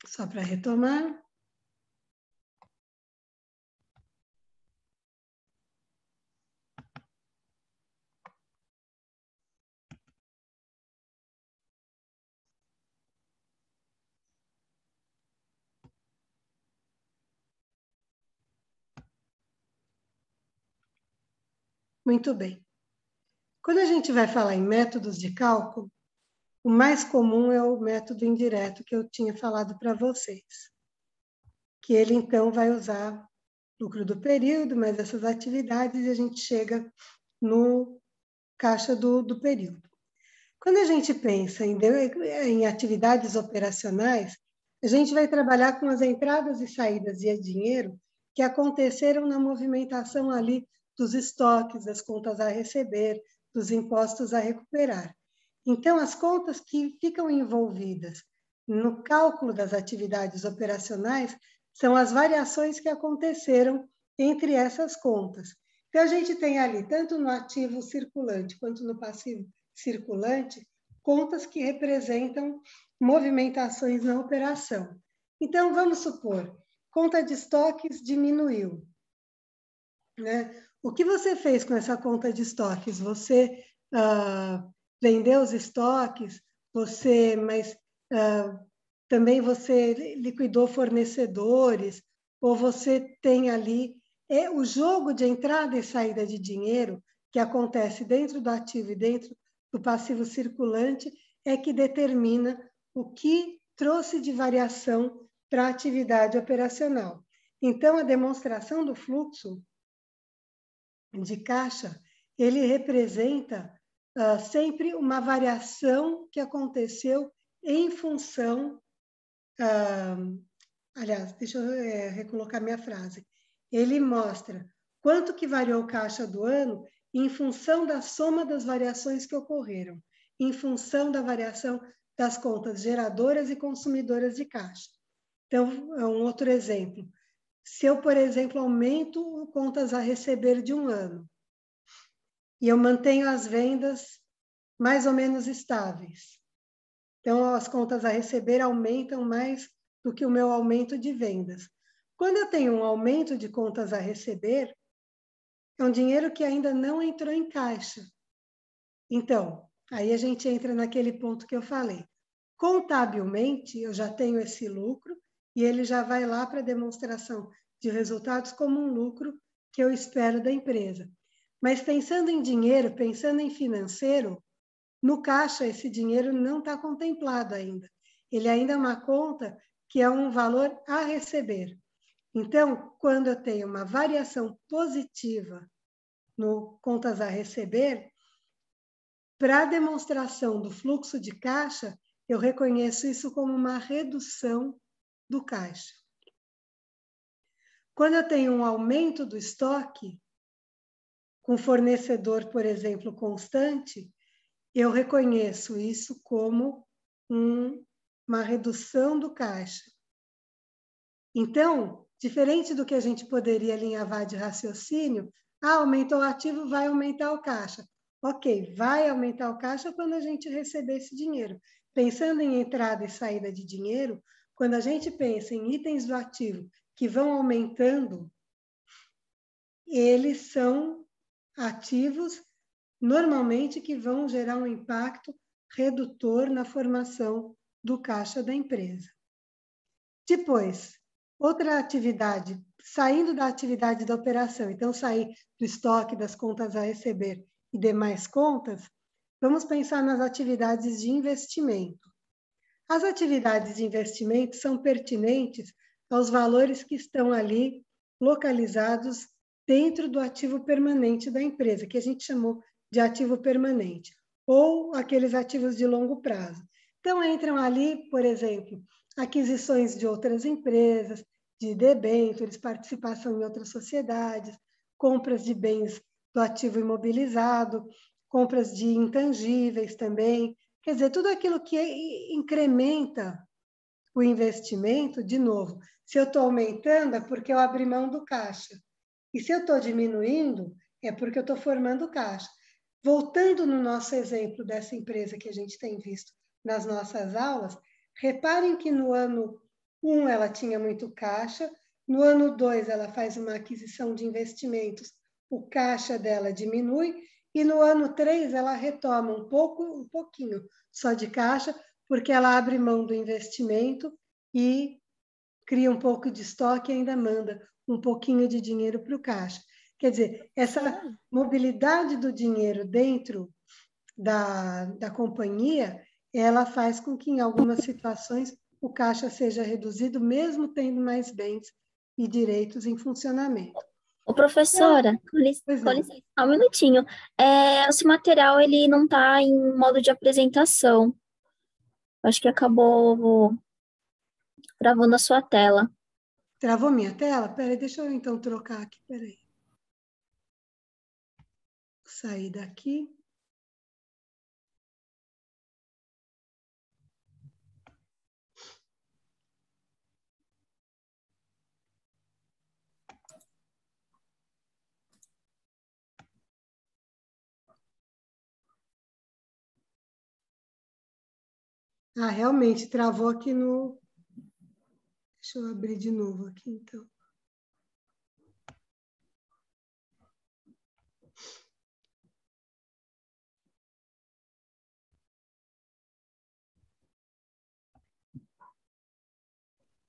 Só para retomar. Muito bem. Quando a gente vai falar em métodos de cálculo, o mais comum é o método indireto que eu tinha falado para vocês. Que ele, então, vai usar lucro do período, mais essas atividades, e a gente chega no caixa do período. Quando a gente pensa em atividades operacionais, a gente vai trabalhar com as entradas e saídas de dinheiro que aconteceram na movimentação ali dos estoques, das contas a receber, dos impostos a recuperar. Então, as contas que ficam envolvidas no cálculo das atividades operacionais são as variações que aconteceram entre essas contas. Então, a gente tem ali, tanto no ativo circulante quanto no passivo circulante, contas que representam movimentações na operação. Então, vamos supor, conta de estoques diminuiu, né? O que você fez com essa conta de estoques? Você vendeu os estoques, também você liquidou fornecedores, ou você tem ali o jogo de entrada e saída de dinheiro que acontece dentro do ativo e dentro do passivo circulante é que determina o que trouxe de variação para a atividade operacional. Então, a demonstração do fluxo de caixa, ele representa sempre uma variação que aconteceu em função... aliás, deixa eu recolocar minha frase. Ele mostra quanto que variou o caixa do ano em função da soma das variações que ocorreram, em função da variação das contas geradoras e consumidoras de caixa. Então, um outro exemplo. Se eu, por exemplo, aumento contas a receber de um ano e eu mantenho as vendas mais ou menos estáveis, então as contas a receber aumentam mais do que o meu aumento de vendas. Quando eu tenho um aumento de contas a receber, é um dinheiro que ainda não entrou em caixa. Então, aí a gente entra naquele ponto que eu falei. Contabilmente, eu já tenho esse lucro e ele já vai lá para a demonstração de resultados como um lucro que eu espero da empresa. Mas pensando em dinheiro, pensando em financeiro, no caixa esse dinheiro não está contemplado ainda. Ele ainda é uma conta que é um valor a receber. Então, quando eu tenho uma variação positiva no contas a receber, para a demonstração do fluxo de caixa, eu reconheço isso como uma redução do caixa. Quando eu tenho um aumento do estoque, com fornecedor, por exemplo, constante, eu reconheço isso como uma redução do caixa. Então, diferente do que a gente poderia alinhavar de raciocínio, aumentou o ativo, vai aumentar o caixa. Ok, vai aumentar o caixa quando a gente receber esse dinheiro. Pensando em entrada e saída de dinheiro, quando a gente pensa em itens do ativo que vão aumentando, eles são ativos, normalmente, que vão gerar um impacto redutor na formação do caixa da empresa. Depois, outra atividade, saindo da atividade da operação, então sair do estoque, das contas a receber e demais contas, vamos pensar nas atividades de investimento. As atividades de investimento são pertinentes aos valores que estão ali localizados dentro do ativo permanente da empresa, que a gente chamou de ativo permanente, ou aqueles ativos de longo prazo. Então, entram ali, por exemplo, aquisições de outras empresas, de debêntures, participação em outras sociedades, compras de bens do ativo imobilizado, compras de intangíveis também, quer dizer, tudo aquilo que incrementa o investimento, de novo, se eu estou aumentando é porque eu abri mão do caixa. E se eu estou diminuindo, é porque eu estou formando caixa. Voltando no nosso exemplo dessa empresa que a gente tem visto nas nossas aulas, reparem que no ano 1 ela tinha muito caixa, no ano 2 ela faz uma aquisição de investimentos, o caixa dela diminui, e no ano 3 ela retoma um pouquinho só de caixa, porque ela abre mão do investimento e cria um pouco de estoque e ainda manda um pouquinho de dinheiro para o caixa. Quer dizer, essa mobilidade do dinheiro dentro da companhia, ela faz com que, em algumas situações, o caixa seja reduzido, mesmo tendo mais bens e direitos em funcionamento. Ô, professora, com licença, um minutinho. Esse material ele não está em modo de apresentação. Acho que acabou travando a sua tela. Travou minha tela? Peraí, deixa eu então trocar aqui, peraí. Sair daqui. Ah, realmente, travou aqui no... Deixa eu abrir de novo aqui, então.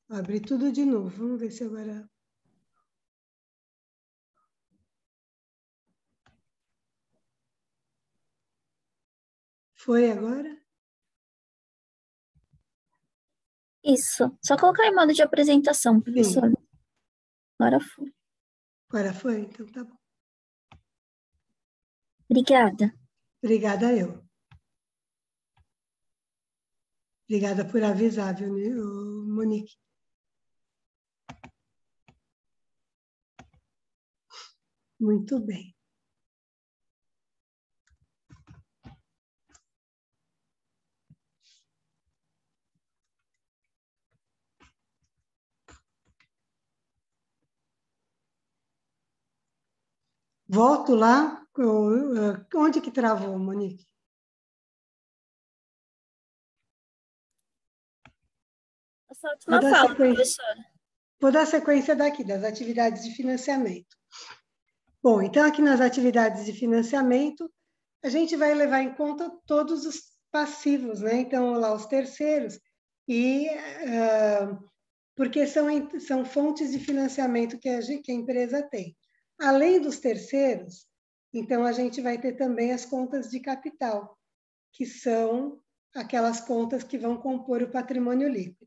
Vou abrir tudo de novo. Vamos ver se agora... Foi agora? Isso. Só colocar em modo de apresentação, professora. Sim. Agora foi. Agora foi? Então tá bom. Obrigada. Obrigada eu. Obrigada por avisar, viu, Monique? Muito bem. Volto lá. Onde que travou, Monique? Essa última fala, professora. Vou dar sequência daqui, das atividades de financiamento. Bom, então aqui nas atividades de financiamento, a gente vai levar em conta todos os passivos, né? Então, lá os terceiros, e porque são fontes de financiamento que a empresa tem. Além dos terceiros, então a gente vai ter também as contas de capital, que são aquelas contas que vão compor o patrimônio líquido.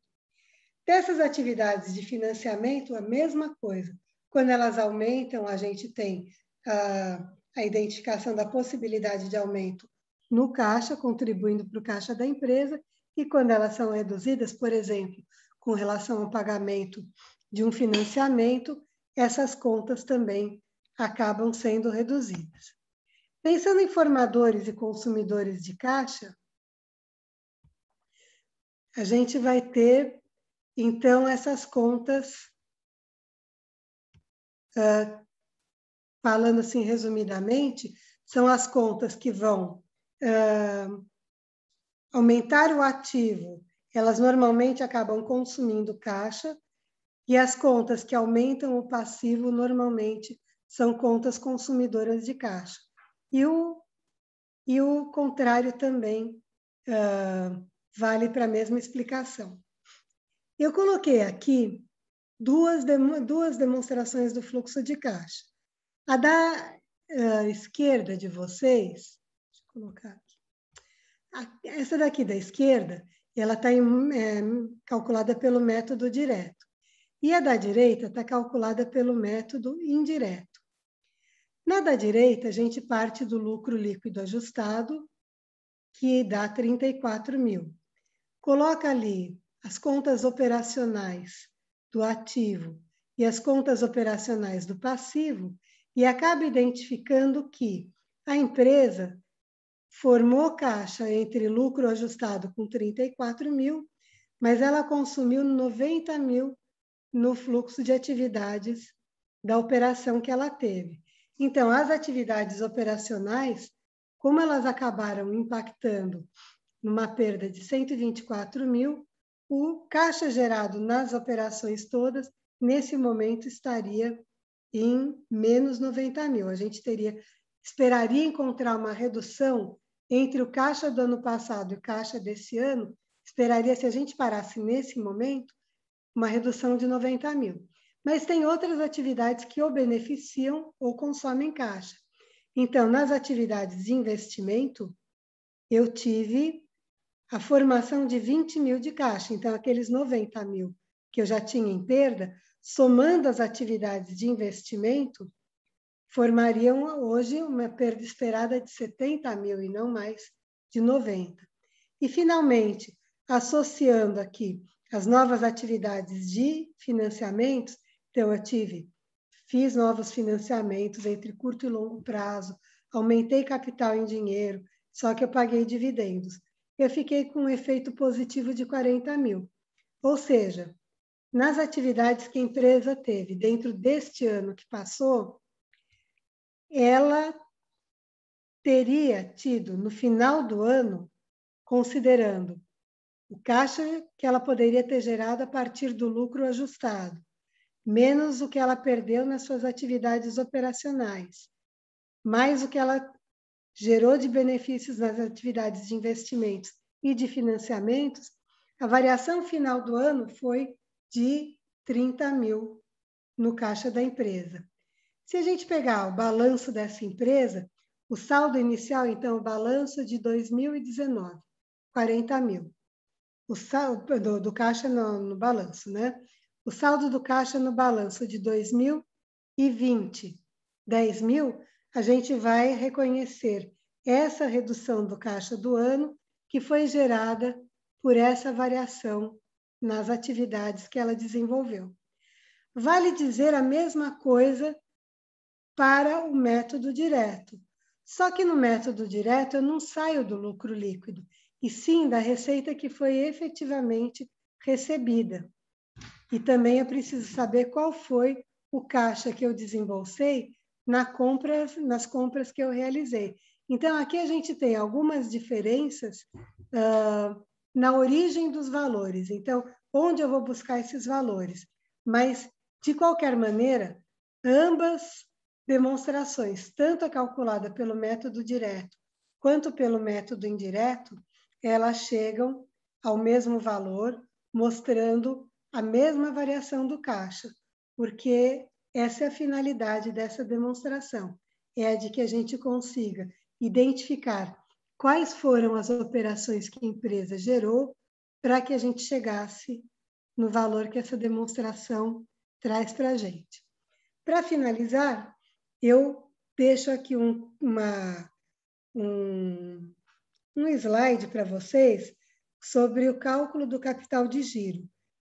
Dessas atividades de financiamento, a mesma coisa. Quando elas aumentam, a gente tem a identificação da possibilidade de aumento no caixa, contribuindo para o caixa da empresa, e quando elas são reduzidas, por exemplo, com relação ao pagamento de um financiamento, essas contas também acabam sendo reduzidas. Pensando em formadores e consumidores de caixa, a gente vai ter, então, essas contas, falando assim resumidamente, são as contas que vão aumentar o ativo, elas normalmente acabam consumindo caixa, e as contas que aumentam o passivo, normalmente, são contas consumidoras de caixa. E o contrário também vale para a mesma explicação. Eu coloquei aqui duas demonstrações do fluxo de caixa. A da esquerda de vocês, deixa eu colocar aqui. Essa daqui da esquerda, ela está calculada pelo método direto. E a da direita está calculada pelo método indireto. Na da direita, a gente parte do lucro líquido ajustado, que dá 34 mil. Coloca ali as contas operacionais do ativo e as contas operacionais do passivo e acaba identificando que a empresa formou caixa entre lucro ajustado com 34 mil mas ela consumiu 90 mil no fluxo de atividades da operação que ela teve. Então, as atividades operacionais, como elas acabaram impactando numa perda de 124 mil, o caixa gerado nas operações todas, nesse momento, estaria em menos 90 mil. A gente esperaria encontrar uma redução entre o caixa do ano passado e o caixa desse ano, esperaria, se a gente parasse nesse momento, uma redução de 90 mil. Mas tem outras atividades que ou beneficiam ou consomem caixa. Então, nas atividades de investimento, eu tive a formação de 20 mil de caixa. Então, aqueles 90 mil que eu já tinha em perda, somando as atividades de investimento, formariam hoje uma perda esperada de 70 mil e não mais de 90. E, finalmente, associando aqui as novas atividades de financiamentos, então eu fiz novos financiamentos entre curto e longo prazo, aumentei capital em dinheiro, só que eu paguei dividendos. Eu fiquei com um efeito positivo de 40 mil. Ou seja, nas atividades que a empresa teve dentro deste ano que passou, ela teria tido, no final do ano, considerando o caixa que ela poderia ter gerado a partir do lucro ajustado, menos o que ela perdeu nas suas atividades operacionais, mais o que ela gerou de benefícios nas atividades de investimentos e de financiamentos, a variação final do ano foi de 30 mil no caixa da empresa. Se a gente pegar o balanço dessa empresa, o saldo inicial, então, o balanço de 2019, 40 mil. O saldo do caixa no balanço, né? O saldo do caixa no balanço de 2020, 10 mil, a gente vai reconhecer essa redução do caixa do ano que foi gerada por essa variação nas atividades que ela desenvolveu. Vale dizer a mesma coisa para o método direto. Só que no método direto eu não saio do lucro líquido, e sim da receita que foi efetivamente recebida. E também eu preciso saber qual foi o caixa que eu desembolsei nas compras que eu realizei. Então, aqui a gente tem algumas diferenças na origem dos valores. Então, onde eu vou buscar esses valores? Mas, de qualquer maneira, ambas demonstrações, tanto a calculada pelo método direto quanto pelo método indireto, elas chegam ao mesmo valor, mostrando a mesma variação do caixa, porque essa é a finalidade dessa demonstração, é a de que a gente consiga identificar quais foram as operações que a empresa gerou para que a gente chegasse no valor que essa demonstração traz para a gente. Para finalizar, eu deixo aqui um slide para vocês sobre o cálculo do capital de giro,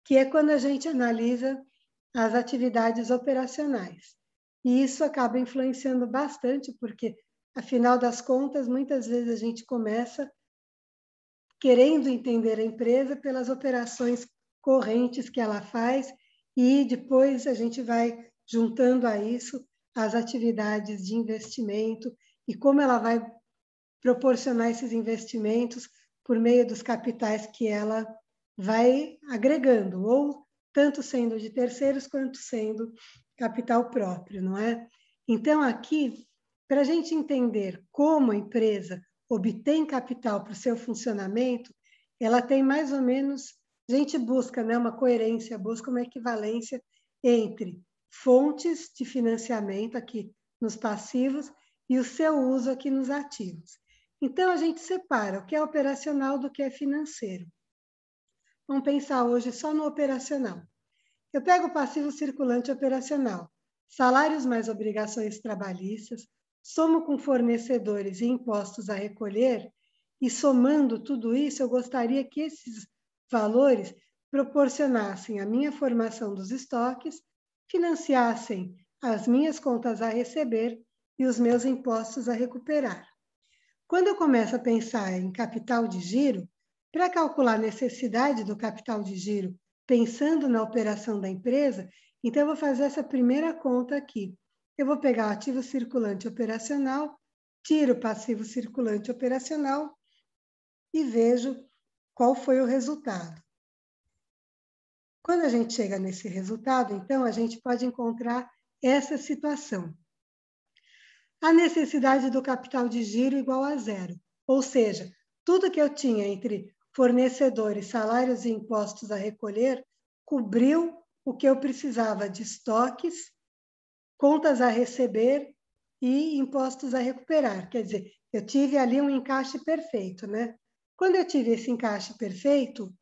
que é quando a gente analisa as atividades operacionais. E isso acaba influenciando bastante, porque, afinal das contas, muitas vezes a gente começa querendo entender a empresa pelas operações correntes que ela faz e depois a gente vai juntando a isso as atividades de investimento e como ela vai proporcionar esses investimentos por meio dos capitais que ela vai agregando, ou tanto sendo de terceiros quanto sendo capital próprio, não é? Então, aqui, para a gente entender como a empresa obtém capital para o seu funcionamento, ela tem mais ou menos, a gente busca, né, uma coerência, busca uma equivalência entre fontes de financiamento aqui nos passivos e o seu uso aqui nos ativos. Então, a gente separa o que é operacional do que é financeiro. Vamos pensar hoje só no operacional. Eu pego o passivo circulante operacional, salários mais obrigações trabalhistas, somo com fornecedores e impostos a recolher, e somando tudo isso, eu gostaria que esses valores proporcionassem a minha formação dos estoques, financiassem as minhas contas a receber e os meus impostos a recuperar. Quando eu começo a pensar em capital de giro, Para calcular a necessidade do capital de giro, pensando na operação da empresa, então eu vou fazer essa primeira conta aqui. Eu vou pegar o ativo circulante operacional, tiro o passivo circulante operacional e vejo qual foi o resultado. Quando a gente chega nesse resultado, então, a gente pode encontrar essa situação. A necessidade do capital de giro igual a zero, ou seja, tudo que eu tinha entre fornecedores, salários e impostos a recolher cobriu o que eu precisava de estoques, contas a receber e impostos a recuperar. Quer dizer, eu tive ali um encaixe perfeito, né? Quando eu tive esse encaixe perfeito,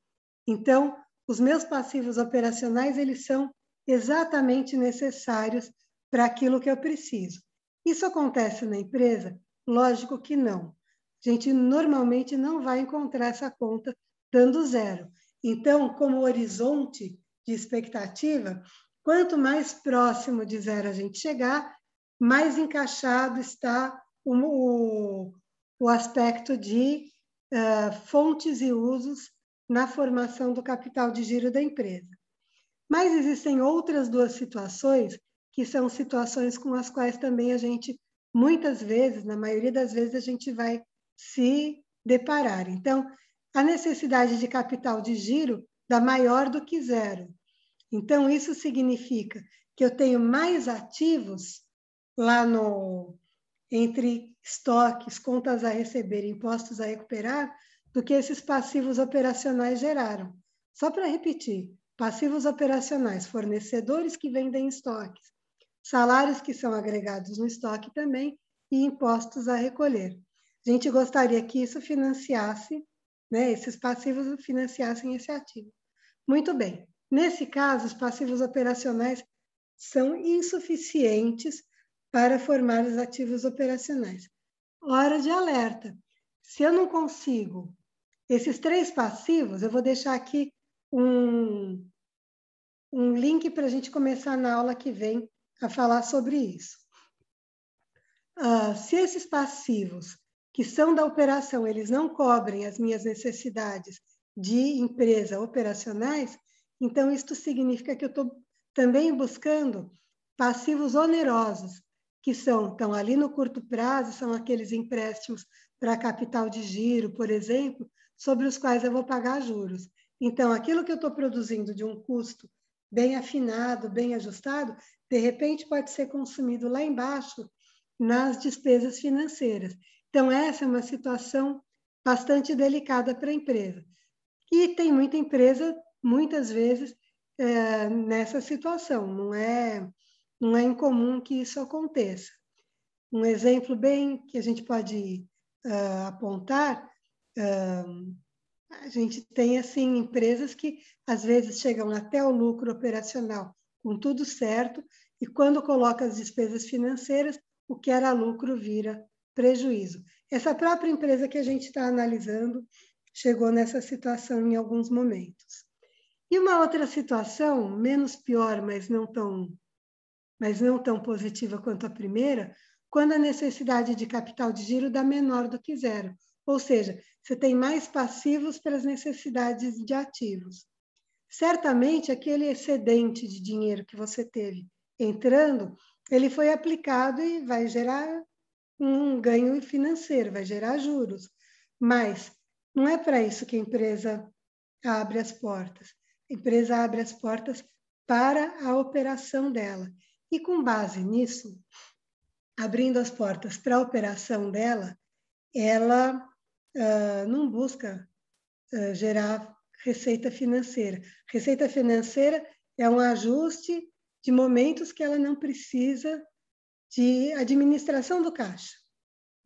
então, os meus passivos operacionais, eles são exatamente necessários para aquilo que eu preciso. Isso acontece na empresa? Lógico que não. A gente normalmente não vai encontrar essa conta dando zero. Então, como horizonte de expectativa, quanto mais próximo de zero a gente chegar, mais encaixado está o aspecto de fontes e usos na formação do capital de giro da empresa. Mas existem outras duas situações, que são situações com as quais também a gente, muitas vezes, na maioria das vezes, a gente vai se deparar. Então, a necessidade de capital de giro dá maior do que zero. Então, isso significa que eu tenho mais ativos lá entre estoques, contas a receber, impostos a recuperar, do que esses passivos operacionais geraram. Só para repetir, passivos operacionais, fornecedores que vendem estoques, salários que são agregados no estoque também e impostos a recolher. A gente gostaria que isso financiasse, né, esses passivos financiassem esse ativo. Muito bem. Nesse caso, os passivos operacionais são insuficientes para formar os ativos operacionais. Hora de alerta. Se eu não consigo esses três passivos, eu vou deixar aqui um link para a gente começar na aula que vem a falar sobre isso. Se esses passivos que são da operação, eles não cobrem as minhas necessidades de empresa operacionais, então isto significa que eu estou também buscando passivos onerosos, que estão ali no curto prazo, são aqueles empréstimos para capital de giro, por exemplo, sobre os quais eu vou pagar juros. Então, aquilo que eu estou produzindo de um custo bem afinado, bem ajustado, de repente pode ser consumido lá embaixo nas despesas financeiras. Então, essa é uma situação bastante delicada para a empresa. E tem muita empresa, muitas vezes, nessa situação. Não é incomum que isso aconteça. Um exemplo bem que a gente pode apontar, a gente tem assim empresas que às vezes chegam até o lucro operacional com tudo certo e quando coloca as despesas financeiras, o que era lucro vira prejuízo. Essa própria empresa que a gente está analisando chegou nessa situação em alguns momentos. E uma outra situação, menos pior, mas não tão positiva quanto a primeira, quando a necessidade de capital de giro dá menor do que zero. Ou seja, você tem mais passivos para as necessidades de ativos. Certamente, aquele excedente de dinheiro que você teve entrando, ele foi aplicado e vai gerar um ganho financeiro, vai gerar juros. Mas não é para isso que a empresa abre as portas. A empresa abre as portas para a operação dela. E com base nisso, abrindo as portas para a operação dela, ela não busca gerar receita financeira. Receita financeira é um ajuste de momentos que ela não precisa de administração do caixa,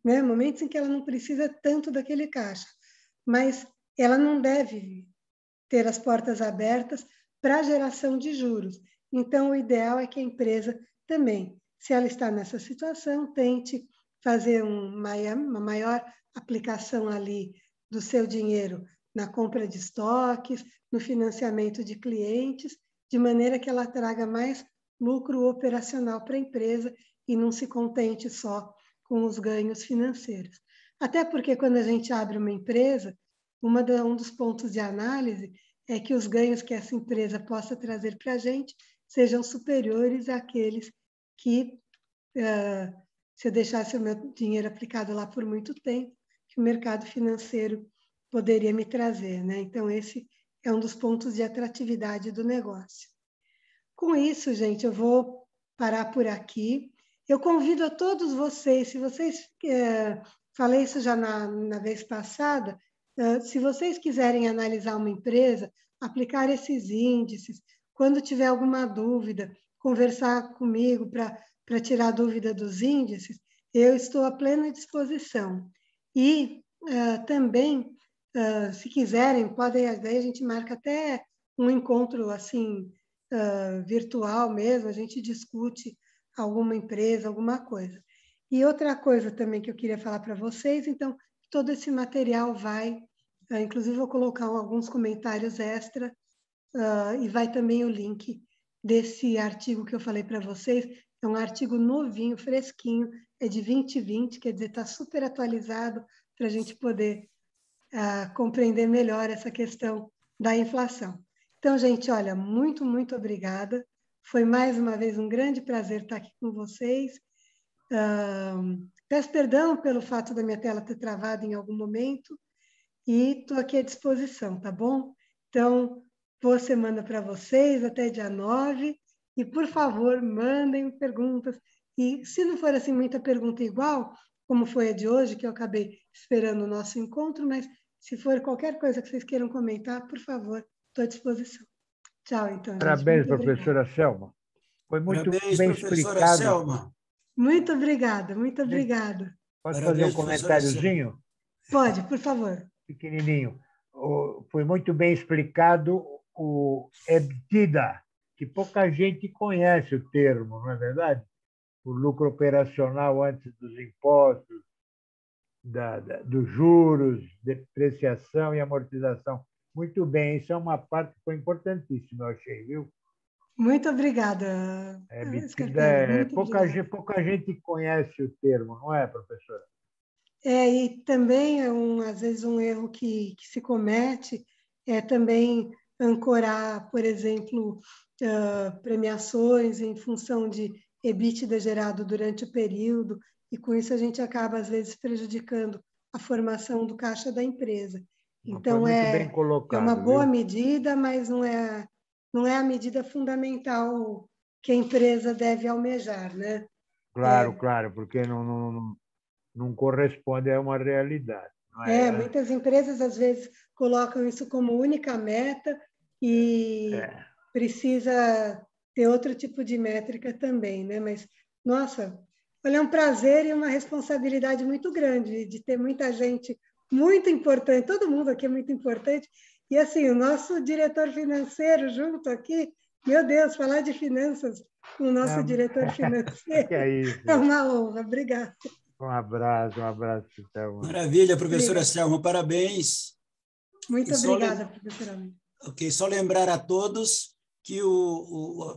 né? Momentos em que ela não precisa tanto daquele caixa, mas ela não deve ter as portas abertas para a geração de juros. Então, o ideal é que a empresa também, se ela está nessa situação, tente fazer uma maior aplicação ali do seu dinheiro na compra de estoques, no financiamento de clientes, de maneira que ela traga mais lucro operacional para a empresa e não se contente só com os ganhos financeiros. Até porque quando a gente abre uma empresa, um dos pontos de análise é que os ganhos que essa empresa possa trazer para a gente sejam superiores àqueles que, se eu deixasse o meu dinheiro aplicado lá por muito tempo, que o mercado financeiro poderia me trazer, né? Então, esse é um dos pontos de atratividade do negócio. Com isso, gente, eu vou parar por aqui. Eu convido a todos vocês, se vocês... falei isso já na vez passada, se vocês quiserem analisar uma empresa, aplicar esses índices, quando tiver alguma dúvida, conversar comigo para tirar dúvida dos índices, eu estou à plena disposição. E também, se quiserem, podem, daí a gente marca até um encontro assim, virtual mesmo, a gente discute alguma empresa, alguma coisa. E outra coisa também que eu queria falar para vocês, então, todo esse material vai, inclusive vou colocar alguns comentários extra, e vai também o link desse artigo que eu falei para vocês. É um artigo novinho, fresquinho, é de 2020, quer dizer, está super atualizado para a gente poder compreender melhor essa questão da inflação. Então, gente, olha, muito, muito obrigada. Foi mais uma vez um grande prazer estar aqui com vocês. Peço perdão pelo fato da minha tela ter travado em algum momento e estou aqui à disposição, tá bom? Então, boa semana para vocês, até dia 9. E, por favor, mandem perguntas. E, se não for assim muita pergunta igual, como foi a de hoje, que eu acabei esperando o nosso encontro, mas se for qualquer coisa que vocês queiram comentar, por favor, estou à disposição. Tchau, então, gente. Parabéns, professora Selma. Foi muito bem explicado. Selma. Muito obrigada, muito obrigada. Posso fazer um comentáriozinho? Pode, por favor. Pequenininho. Foi muito bem explicado o EBITDA, que pouca gente conhece o termo, não é verdade? O lucro operacional antes dos impostos, dos juros, depreciação e amortização. Muito bem, isso é uma parte que foi importantíssima, eu achei, viu? Muito obrigada. Pouca gente conhece o termo, não é, professora? E também, às vezes, um erro que se comete é também ancorar, por exemplo, premiações em função de EBITDA gerado durante o período, e com isso a gente acaba, às vezes, prejudicando a formação do caixa da empresa. Então, bem colocado, é uma boa viu? medida, mas não é a medida fundamental que a empresa deve almejar, né? Claro, porque não corresponde a uma realidade. Muitas empresas, às vezes, colocam isso como única meta e precisa ter outro tipo de métrica também, né? Mas, nossa, olha, é um prazer e uma responsabilidade muito grande de ter muita gente muito importante, todo mundo aqui é muito importante, e assim, o nosso diretor financeiro junto aqui, meu Deus, falar de finanças com o nosso diretor financeiro é uma honra. Obrigada. Um abraço, Selma. Maravilha, professora Selma, parabéns. Muito obrigada, professora. Ok, só lembrar a todos que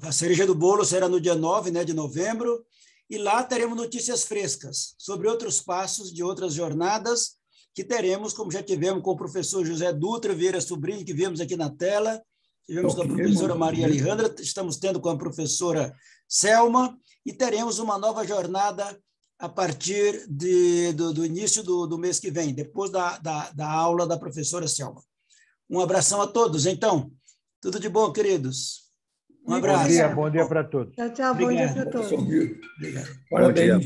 a cereja do bolo será no dia 9, né, de novembro, e lá teremos notícias frescas sobre outros passos de outras jornadas que teremos, como já tivemos com o professor José Dutra Vieira Sobrinho, que vimos aqui na tela, tivemos com a professora Maria Alejandra, estamos tendo com a professora Selma, e teremos uma nova jornada a partir do início do mês que vem, depois da aula da professora Selma. Um abração a todos, então. Tudo de bom, queridos. Um abraço. Bom dia para todos. Tchau, bom dia para todos. Obrigado. Parabéns.